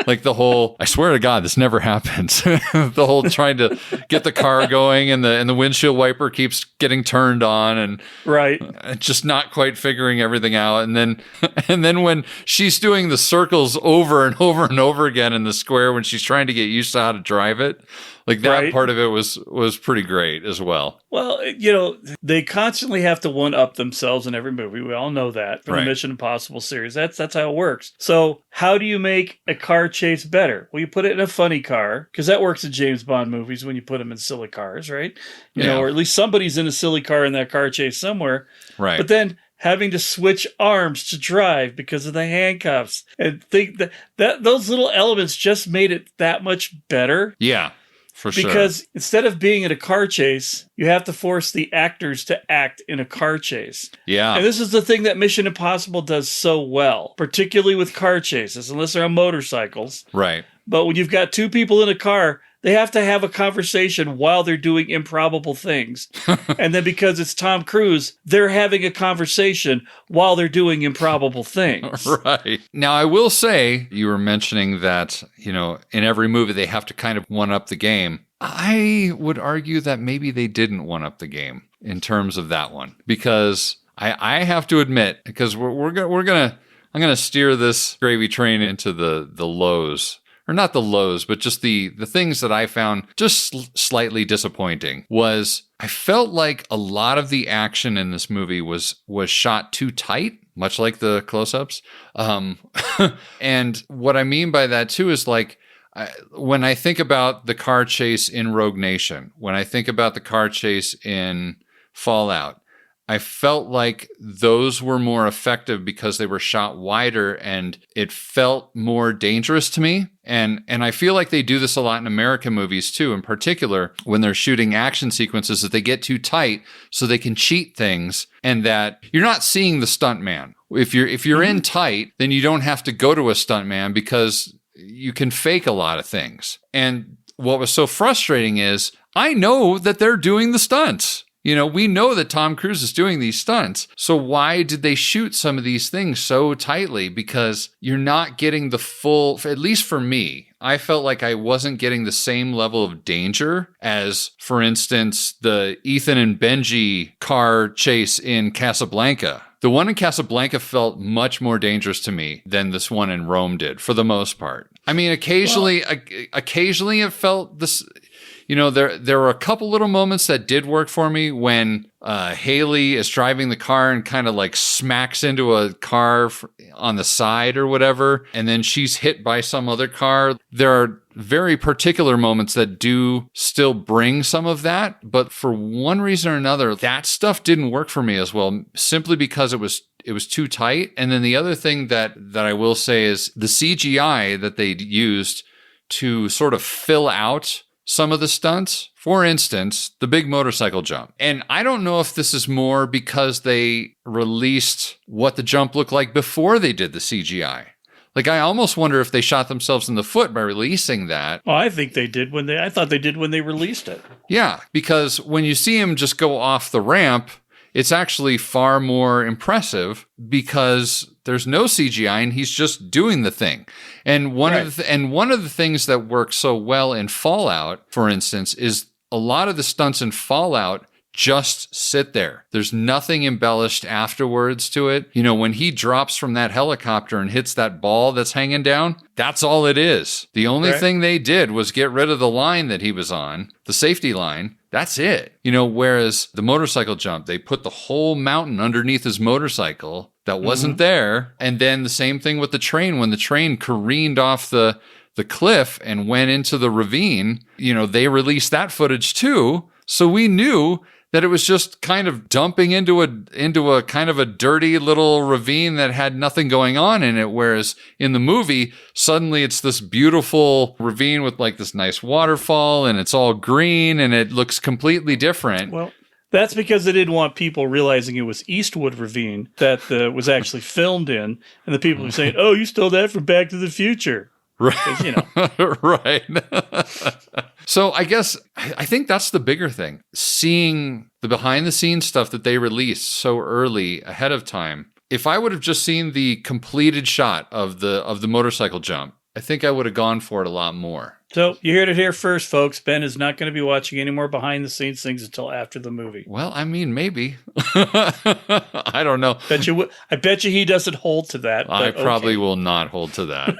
Like the whole, I swear to God, this never happens. The whole trying to get the car going and the windshield wiper keeps getting turned on and right, just not quite figuring everything out. And then when she's doing the circles over and over and over again in the square when she's trying to get used to how to drive it, like that part of it was pretty great as well. Well, they constantly have to one-up themselves in every movie. We all know that from the Mission Impossible series. That's how it works. So how do you make a car chase better? Well, you put it in a funny car, because that works in James Bond movies when you put them in silly cars, right? You know, or at least somebody's in a silly car in that car chase somewhere. Right. But then having to switch arms to drive because of the handcuffs, and think that those little elements just made it that much better. Yeah. For sure. Because instead of being in a car chase, you have to force the actors to act in a car chase. Yeah. And this is the thing that Mission Impossible does so well, particularly with car chases, unless they're on motorcycles. Right. But when you've got two people in a car, they have to have a conversation while they're doing improbable things. And then because it's Tom Cruise, they're having a conversation while they're doing improbable things. Right. Now, I will say, you were mentioning that, in every movie they have to kind of one-up the game. I would argue that maybe they didn't one-up the game in terms of that one. Because I have to admit, because I'm gonna steer this gravy train into the lows. Or not the lows, but just the things that I found just slightly disappointing was I felt like a lot of the action in this movie was shot too tight, much like the close-ups. And what I mean by that too is like, when I think about the car chase in Rogue Nation, when I think about the car chase in Fallout, I felt like those were more effective because they were shot wider and it felt more dangerous to me. And I feel like they do this a lot in American movies too, in particular when they're shooting action sequences, that they get too tight so they can cheat things and that you're not seeing the stuntman. If you're in tight, then you don't have to go to a stuntman because you can fake a lot of things. And what was so frustrating is I know that they're doing the stunts. We know that Tom Cruise is doing these stunts. So why did they shoot some of these things so tightly? Because you're not getting the full, at least for me, I felt like I wasn't getting the same level of danger as, for instance, the Ethan and Benji car chase in Casablanca. The one in Casablanca felt much more dangerous to me than this one in Rome did, for the most part. I mean, occasionally it felt this. There were a couple little moments that did work for me when Haley is driving the car and kind of like smacks into a car on the side or whatever, and then she's hit by some other car. There are very particular moments that do still bring some of that, but for one reason or another, that stuff didn't work for me as well, simply because it was too tight. And then the other thing that I will say is the CGI that they used to sort of fill out some of the stunts, for instance, the big motorcycle jump. And I don't know if this is more because they released what the jump looked like before they did the CGI. Like, I almost wonder if they shot themselves in the foot by releasing that. Oh, I think they did I thought they did when they released it. Yeah, because when you see him just go off the ramp, it's actually far more impressive because there's no CGI and he's just doing the thing. And one of the things that works so well in Fallout, for instance, is a lot of the stunts in Fallout just sit there. There's nothing embellished afterwards to it. When he drops from that helicopter and hits that ball that's hanging down, that's all it is. The only thing they did was get rid of the line that he was on, the safety line. That's it. Whereas the motorcycle jump, they put the whole mountain underneath his motorcycle that wasn't there. And then the same thing with the train. When the train careened off the cliff and went into the ravine, they released that footage too. So we knew that it was just kind of dumping into a kind of a dirty little ravine that had nothing going on in it. Whereas in the movie, suddenly it's this beautiful ravine with like this nice waterfall, and it's all green, and it looks completely different. Well, that's because they didn't want people realizing it was Eastwood Ravine that was actually filmed in, and the people were saying, "Oh, you stole that from Back to the Future." Right. You know. Right. So I think that's the bigger thing. Seeing the behind the scenes stuff that they released so early ahead of time. If I would have just seen the completed shot of the motorcycle jump, I think I would have gone for it a lot more. So you heard it here first, folks. Ben is not going to be watching any more behind the scenes things until after the movie. Well, I mean, maybe. I don't know. I bet you he doesn't hold to that. I probably will not hold to that.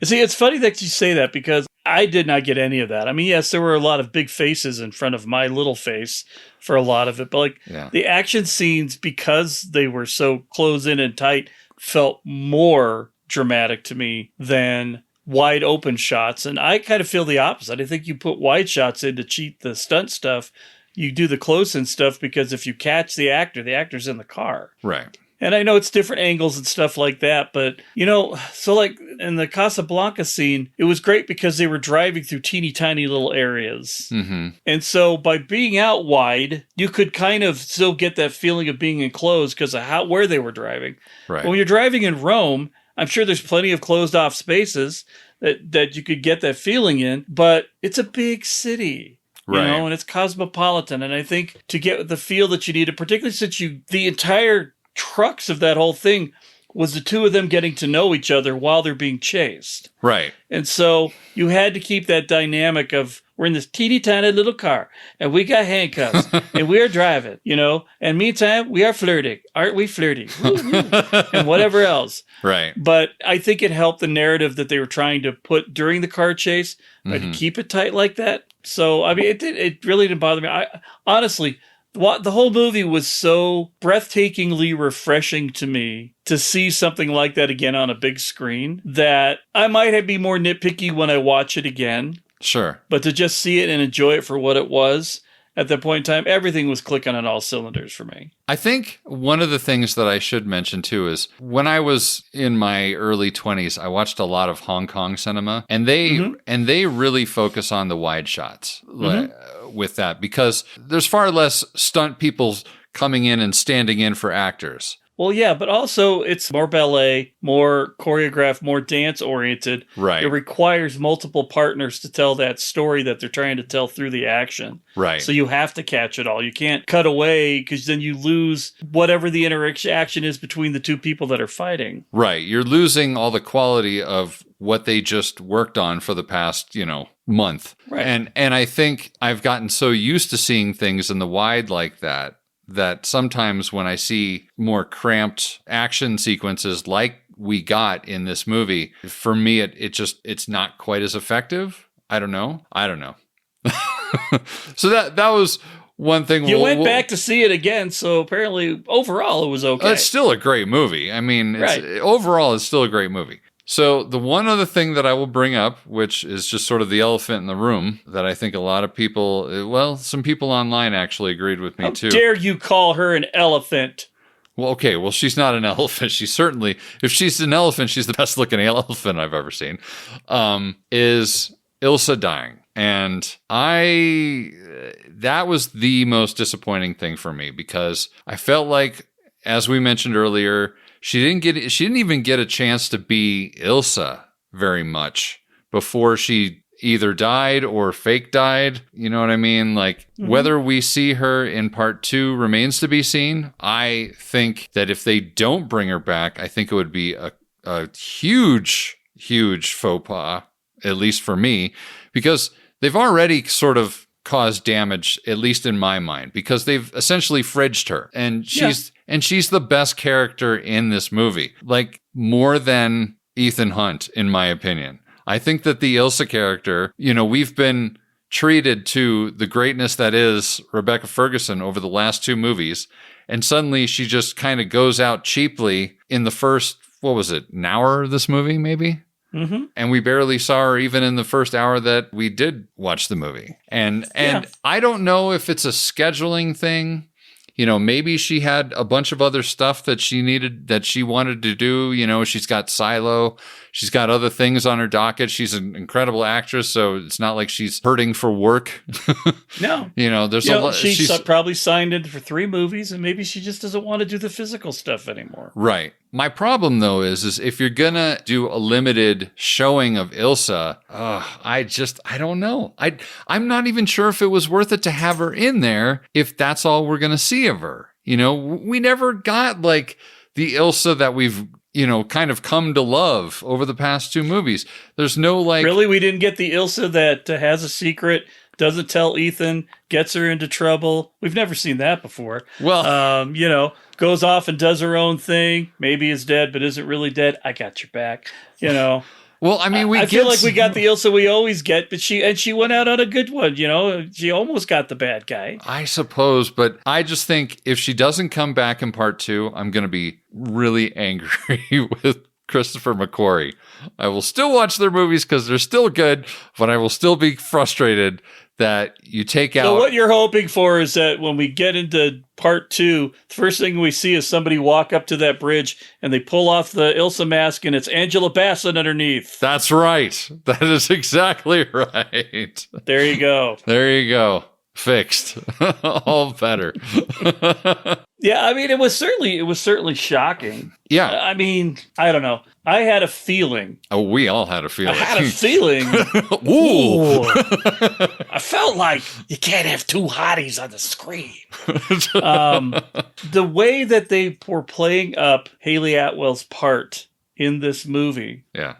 See, it's funny that you say that because I did not get any of that. I mean, yes, there were a lot of big faces in front of my little face for a lot of it, but the action scenes, because they were so close in and tight, felt more dramatic to me than wide open shots. And I kind of feel the opposite. I think you put wide shots in to cheat the stunt stuff. You do the close in stuff because if you catch the actor's in the car. Right. And I know it's different angles and stuff like that, but, so like in the Casablanca scene, it was great because they were driving through teeny tiny little areas. Mm-hmm. And so by being out wide, you could kind of still get that feeling of being enclosed because of where they were driving. Right. When you're driving in Rome, I'm sure there's plenty of closed off spaces that you could get that feeling in, but it's a big city. Right. And it's cosmopolitan. And I think to get the feel that you needed, particularly since the entire crux of that whole thing was the two of them getting to know each other while they're being chased. Right. And so you had to keep that dynamic of we're in this teeny tiny little car and we got handcuffs and we're driving, and meantime we are flirting. Aren't we flirty? And whatever else. Right. But I think it helped the narrative that they were trying to put during the car chase, but to keep it tight like that. So, I mean, it really didn't bother me. Honestly, the whole movie was so breathtakingly refreshing to me to see something like that again on a big screen that I might be more nitpicky when I watch it again. Sure. But to just see it and enjoy it for what it was at that point in time, everything was clicking on all cylinders for me. I think one of the things that I should mention too is when I was in my early 20s, I watched a lot of Hong Kong cinema, and they really focus on the wide shots with that because there's far less stunt people coming in and standing in for actors. Well, yeah, but also it's more ballet, more choreographed, more dance-oriented. Right. It requires multiple partners to tell that story that they're trying to tell through the action. Right. So you have to catch it all. You can't cut away because then you lose whatever the interaction is between the two people that are fighting. Right. You're losing all the quality of what they just worked on for the past, month. Right. And I think I've gotten so used to seeing things in the wide like that sometimes when I see more cramped action sequences like we got in this movie, for me, it's not quite as effective. I don't know. So that was one thing. You went back to see it again, so apparently overall it was okay. It's still a great movie. I mean, overall it's still a great movie. So the one other thing that I will bring up, which is just sort of the elephant in the room that I think a lot of people, some people online actually agreed with me too. How dare you call her an elephant? Well, okay. Well, she's not an elephant. She's certainly, if she's an elephant, she's the best looking elephant I've ever seen, is Ilsa dying. And that was the most disappointing thing for me because I felt like, as we mentioned earlier, she didn't even get a chance to be Ilsa very much before she either died or fake died. You know what I mean? Like whether we see her in part 2 remains to be seen. I think that if they don't bring her back, I think it would be a huge, huge faux pas, at least for me, because they've already sort of caused damage, at least in my mind, because they've essentially fridged her, and she's the best character in this movie, like more than Ethan Hunt, in my opinion. I think that the Ilsa character, we've been treated to the greatness that is Rebecca Ferguson over the last 2 movies, and suddenly she just kind of goes out cheaply in the first, an hour of this movie, maybe? And we barely saw her even in the first hour that we did watch the movie. And I don't know if it's a scheduling thing. You know, maybe she had a bunch of other stuff that she wanted to do. You know, she's got Silo. She's got other things on her docket. She's an incredible actress, so it's not like she's hurting for work. No. You know, there's a lot. She's probably signed in for 3 movies, and maybe she just doesn't want to do the physical stuff anymore. Right. My problem, though, is if you're going to do a limited showing of Ilsa, I don't know. I'm not even sure if it was worth it to have her in there if that's all we're going to see of her. You know, we never got like the Ilsa that we've, you know, kind of come to love over the past 2 movies. There's no like... Really? We didn't get the Ilsa that has a secret, doesn't tell Ethan, gets her into trouble. We've never seen that before. Well, you know, goes off and does her own thing. Maybe is dead, but isn't really dead. I got your back. You know. Well, I mean, I feel like we got the Ilsa we always get, but she went out on a good one. You know, she almost got the bad guy. I suppose, but I just think if she doesn't come back in part 2, I'm going to be really angry with Christopher McQuarrie. I will still watch their movies because they're still good, but I will still be frustrated that you take out... So what you're hoping for is that when we get into part 2, the first thing we see is somebody walk up to that bridge and they pull off the Ilsa mask and it's Angela Bassett underneath. That's right. That is exactly right. There you go. There you go. Fixed. All better. Yeah, I mean, it was certainly shocking. Yeah. I mean, I don't know. I had a feeling. Oh, we all had a feeling. I had a feeling. Ooh. I felt like you can't have 2 hotties on the screen. The way that they were playing up Haley Atwell's part in this movie. Yeah.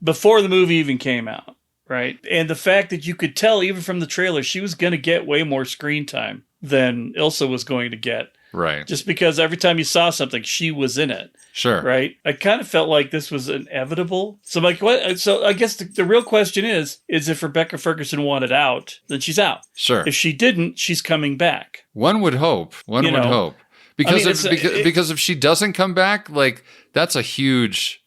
Before the movie even came out. Right. And the fact that you could tell even from the trailer, she was going to get way more screen time than Ilsa was going to get. Right. Just because every time you saw something, she was in it. Sure. Right. I kind of felt like this was inevitable. So like, what? So I guess the real question is if Rebecca Ferguson wanted out, then she's out. Sure. If she didn't, she's coming back. One would hope. One would hope. Because because if she doesn't come back, like that's a huge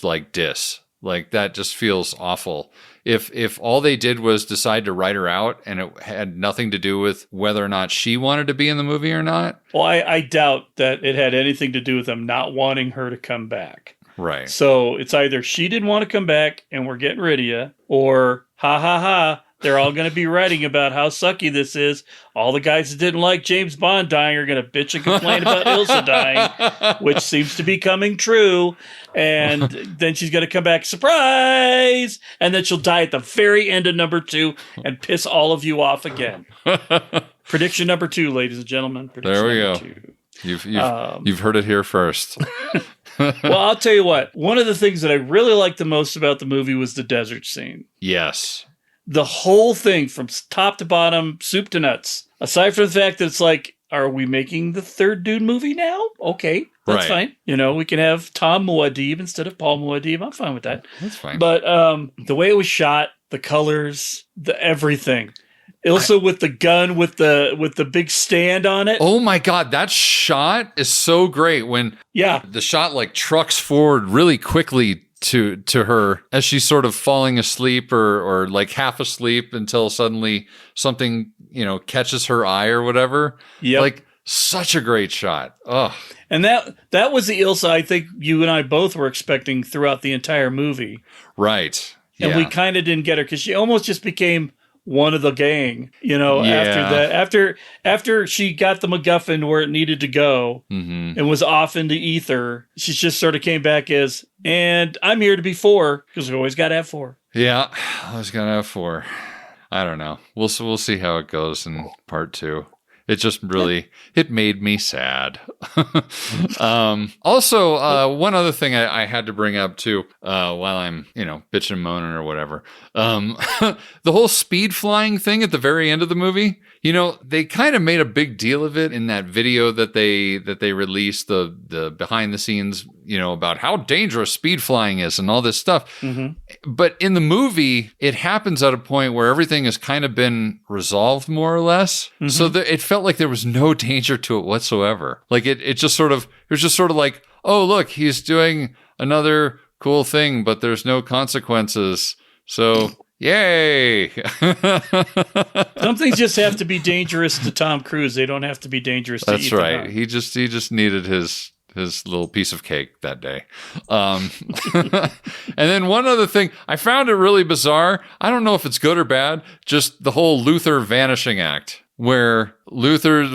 like diss. Like that just feels awful. If all they did was decide to write her out and it had nothing to do with whether or not she wanted to be in the movie or not. Well, I doubt that it had anything to do with them not wanting her to come back. Right. So it's either she didn't want to come back and we're getting rid of you, or ha ha ha, they're all going to be writing about how sucky this is. All the guys that didn't like James Bond dying are going to bitch and complain about Ilsa dying, which seems to be coming true. And then she's going to come back, surprise! And then she'll die at the very end of number 2 and piss all of you off again. Prediction number 2, ladies and gentlemen. There we go. 2. You've heard it here first. Well, I'll tell you what. One of the things that I really liked the most about the movie was the desert scene. Yes. The whole thing from top to bottom, soup to nuts. Aside from the fact that it's like, are we making the 3rd Dune movie now? Okay, that's fine. You know, we can have Tom Muad'Dib instead of Paul Muad'Dib. I'm fine with that. That's fine. But the way it was shot, the colors, the everything. Ilsa with the gun with the big stand on it. Oh my God, that shot is so great when the shot like trucks forward really quickly to her as she's sort of falling asleep or like half asleep until suddenly something, you know, catches her eye or whatever. Yeah. Like such a great shot. Oh. And that was the Ilsa I think you and I both were expecting throughout the entire movie. Right. And we kind of didn't get her because she almost just became one of the gang, you know, after she got the MacGuffin where it needed to go and was off into ether, she just sort of came back as, and I'm here to be 4 because we always got to have 4. Yeah, always got to have 4. I don't know. We'll see how it goes in part 2. It just really, it made me sad. Also, one other thing I had to bring up too, while I'm, you know, bitching and moaning or whatever. The whole speed flying thing at the very end of the movie, you know, they kind of made a big deal of it in that video that they released, the behind the scenes, you know, about how dangerous speed flying is and all this stuff. Mm-hmm. But in the movie, it happens at a point where everything has kind of been resolved more or less. Mm-hmm. So it felt like there was no danger to it whatsoever. Like it was just sort of like, oh, look, he's doing another cool thing, but there's no consequences. So, yay! Some things just have to be dangerous to Tom Cruise. They don't have to be dangerous to That's Ethan right. Hunt. He just needed his little piece of cake that day. And then one other thing, I found it really bizarre. I don't know if it's good or bad, just the whole Luther vanishing act, where Luther,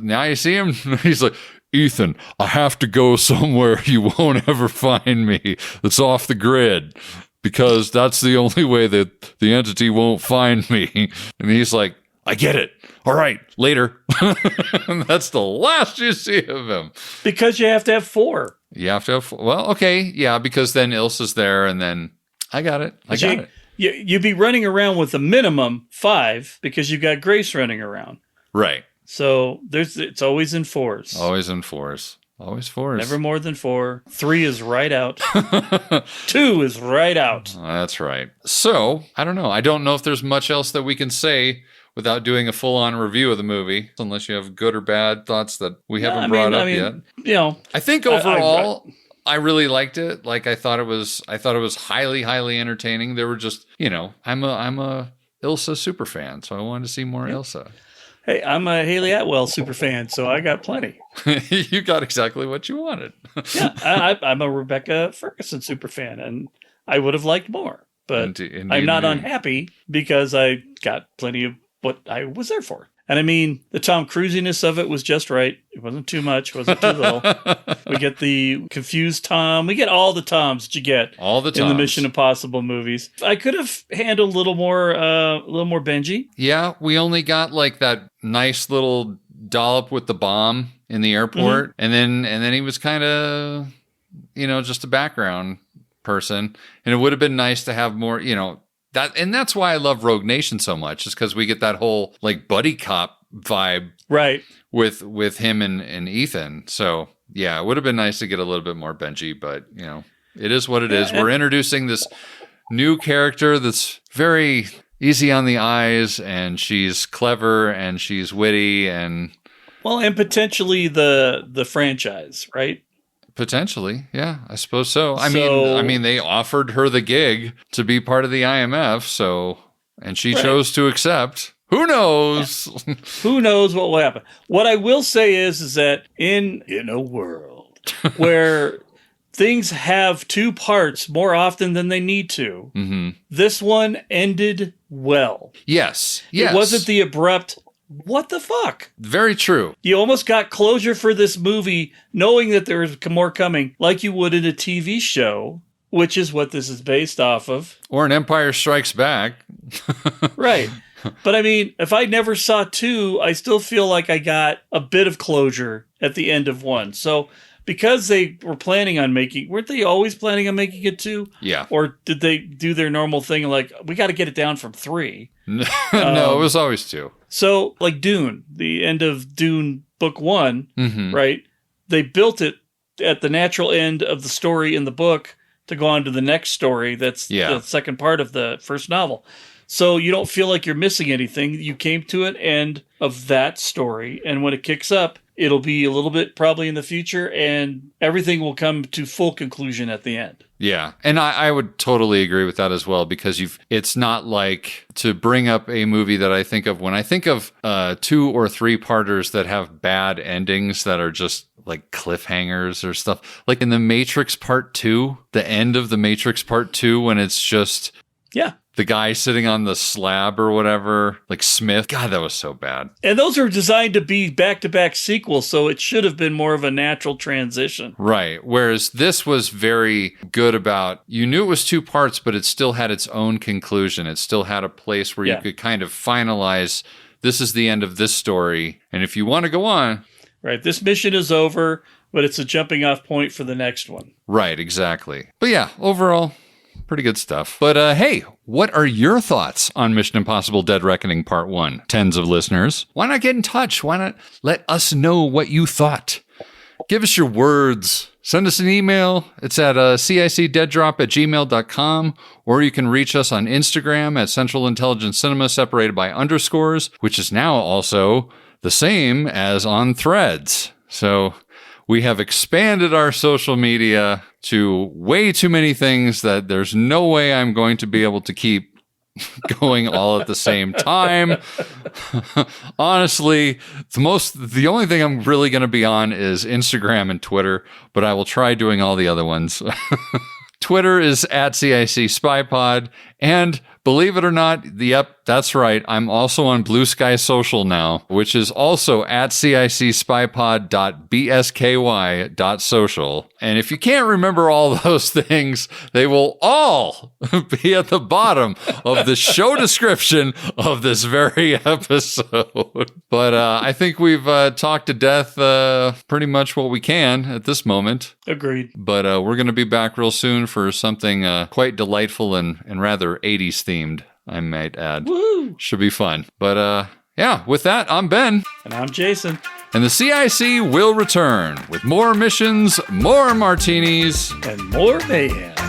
now you see him, he's like, Ethan, I have to go somewhere you won't ever find me. That's off the grid, because that's the only way that the entity won't find me. And he's like, I get it. All right, later. And that's the last you see of him. Because you have to have 4. You have to have, well, okay, yeah, because then Ilsa's there, and then I got it. You'd be running around with a minimum 5 because you've got Grace running around. Right. So it's always in 4s. Always in 4s. Always 4s. Never more than 4. 3 is right out. 2 is right out. That's right. So, I don't know. I don't know if there's much else that we can say without doing a full-on review of the movie, unless you have good or bad thoughts that we haven't brought up yet. You know, I think overall, I really liked it. Like, I thought it was highly, highly entertaining. There were just, I'm a Ilsa super fan, so I wanted to see more Ilsa. Hey, I'm a Haley Atwell super fan, so I got plenty. You got exactly what you wanted. Yeah, I'm a Rebecca Ferguson super fan, and I would have liked more. But Indeed. I'm not unhappy because I got plenty of what I was there for. And I mean, the Tom Cruisiness of it was just right. It wasn't too much. It wasn't too little. We get the confused Tom. We get all the Toms that you get all the Toms in the Mission Impossible movies. I could have handled a little more Benji. Yeah, we only got like that nice little dollop with the bomb in the airport, and then he was kind of, just a background person. And it would have been nice to have more, that's why I love Rogue Nation so much, is because we get that whole like buddy cop vibe, right, with him and Ethan. So yeah, it would have been nice to get a little bit more Benji, but it is what it is. We're introducing this new character that's very easy on the eyes, and she's clever and she's witty and potentially the franchise, right? Potentially, yeah, I suppose so. I mean, they offered her the gig to be part of the IMF, and she chose to accept. Who knows? Yeah. Who knows what will happen? What I will say is that in a world where things have 2 parts more often than they need to, this one ended well. Yes. It wasn't the abrupt, what the fuck? Very true. You almost got closure for this movie knowing that there's more coming, like you would in a TV show, which is what this is based off of. Or an Empire Strikes Back. Right. But I mean, if I never saw 2, I still feel like I got a bit of closure at the end of 1. So because they were planning on weren't they always planning on making it 2? Yeah. Or did they do their normal thing like, we got to get it down from 3? No, it was always 2. So, like Dune, the end of Dune Book 1, right? They built it at the natural end of the story in the book to go on to the next story. That's the second part of the first novel. So you don't feel like you're missing anything. You came to an end of that story, and when it kicks up, it'll be a little bit probably in the future, and everything will come to full conclusion at the end. Yeah, and I would totally agree with that as well, because it's not like, to bring up a movie that I think of when I think of 2 or 3 parters that have bad endings that are just like cliffhangers or stuff. Like in The Matrix Part 2, the end of The Matrix Part 2, when it's just the guy sitting on the slab or whatever, like Smith. God, that was so bad. And those are designed to be back-to-back sequels, so it should have been more of a natural transition. Right. Whereas this was very good about, you knew it was 2 parts, but it still had its own conclusion. It still had a place where you could kind of finalize, this is the end of this story. And if you want to go on. Right. This mission is over, but it's a jumping off point for the next one. Right. Exactly. But yeah, overall, pretty good stuff. But hey, what are your thoughts on Mission Impossible Dead Reckoning Part 1? Tens of listeners. Why not get in touch? Why not let us know what you thought? Give us your words. Send us an email. It's at cicdeaddrop@gmail.com, or you can reach us on Instagram at Central Intelligence Cinema, separated by underscores, which is now also the same as on Threads. So We have expanded our social media to way too many things that there's no way I'm going to be able to keep going all at the same time. Honestly, the only thing I'm really going to be on is Instagram and Twitter, but I will try doing all the other ones. Twitter is at CIC SpyPod, and believe it or not, yep, that's right. I'm also on Bluesky Social now, which is also at cicspypod.bsky.social. And if you can't remember all those things, they will all be at the bottom of the show description of this very episode. But I think we've talked to death pretty much what we can at this moment. Agreed. But we're going to be back real soon for something quite delightful and rather 80s themed, I might add. Woo! Should be fun. But yeah, with that, I'm Ben. And I'm Jason. And the CIC will return with more missions, more martinis, And more mayhem.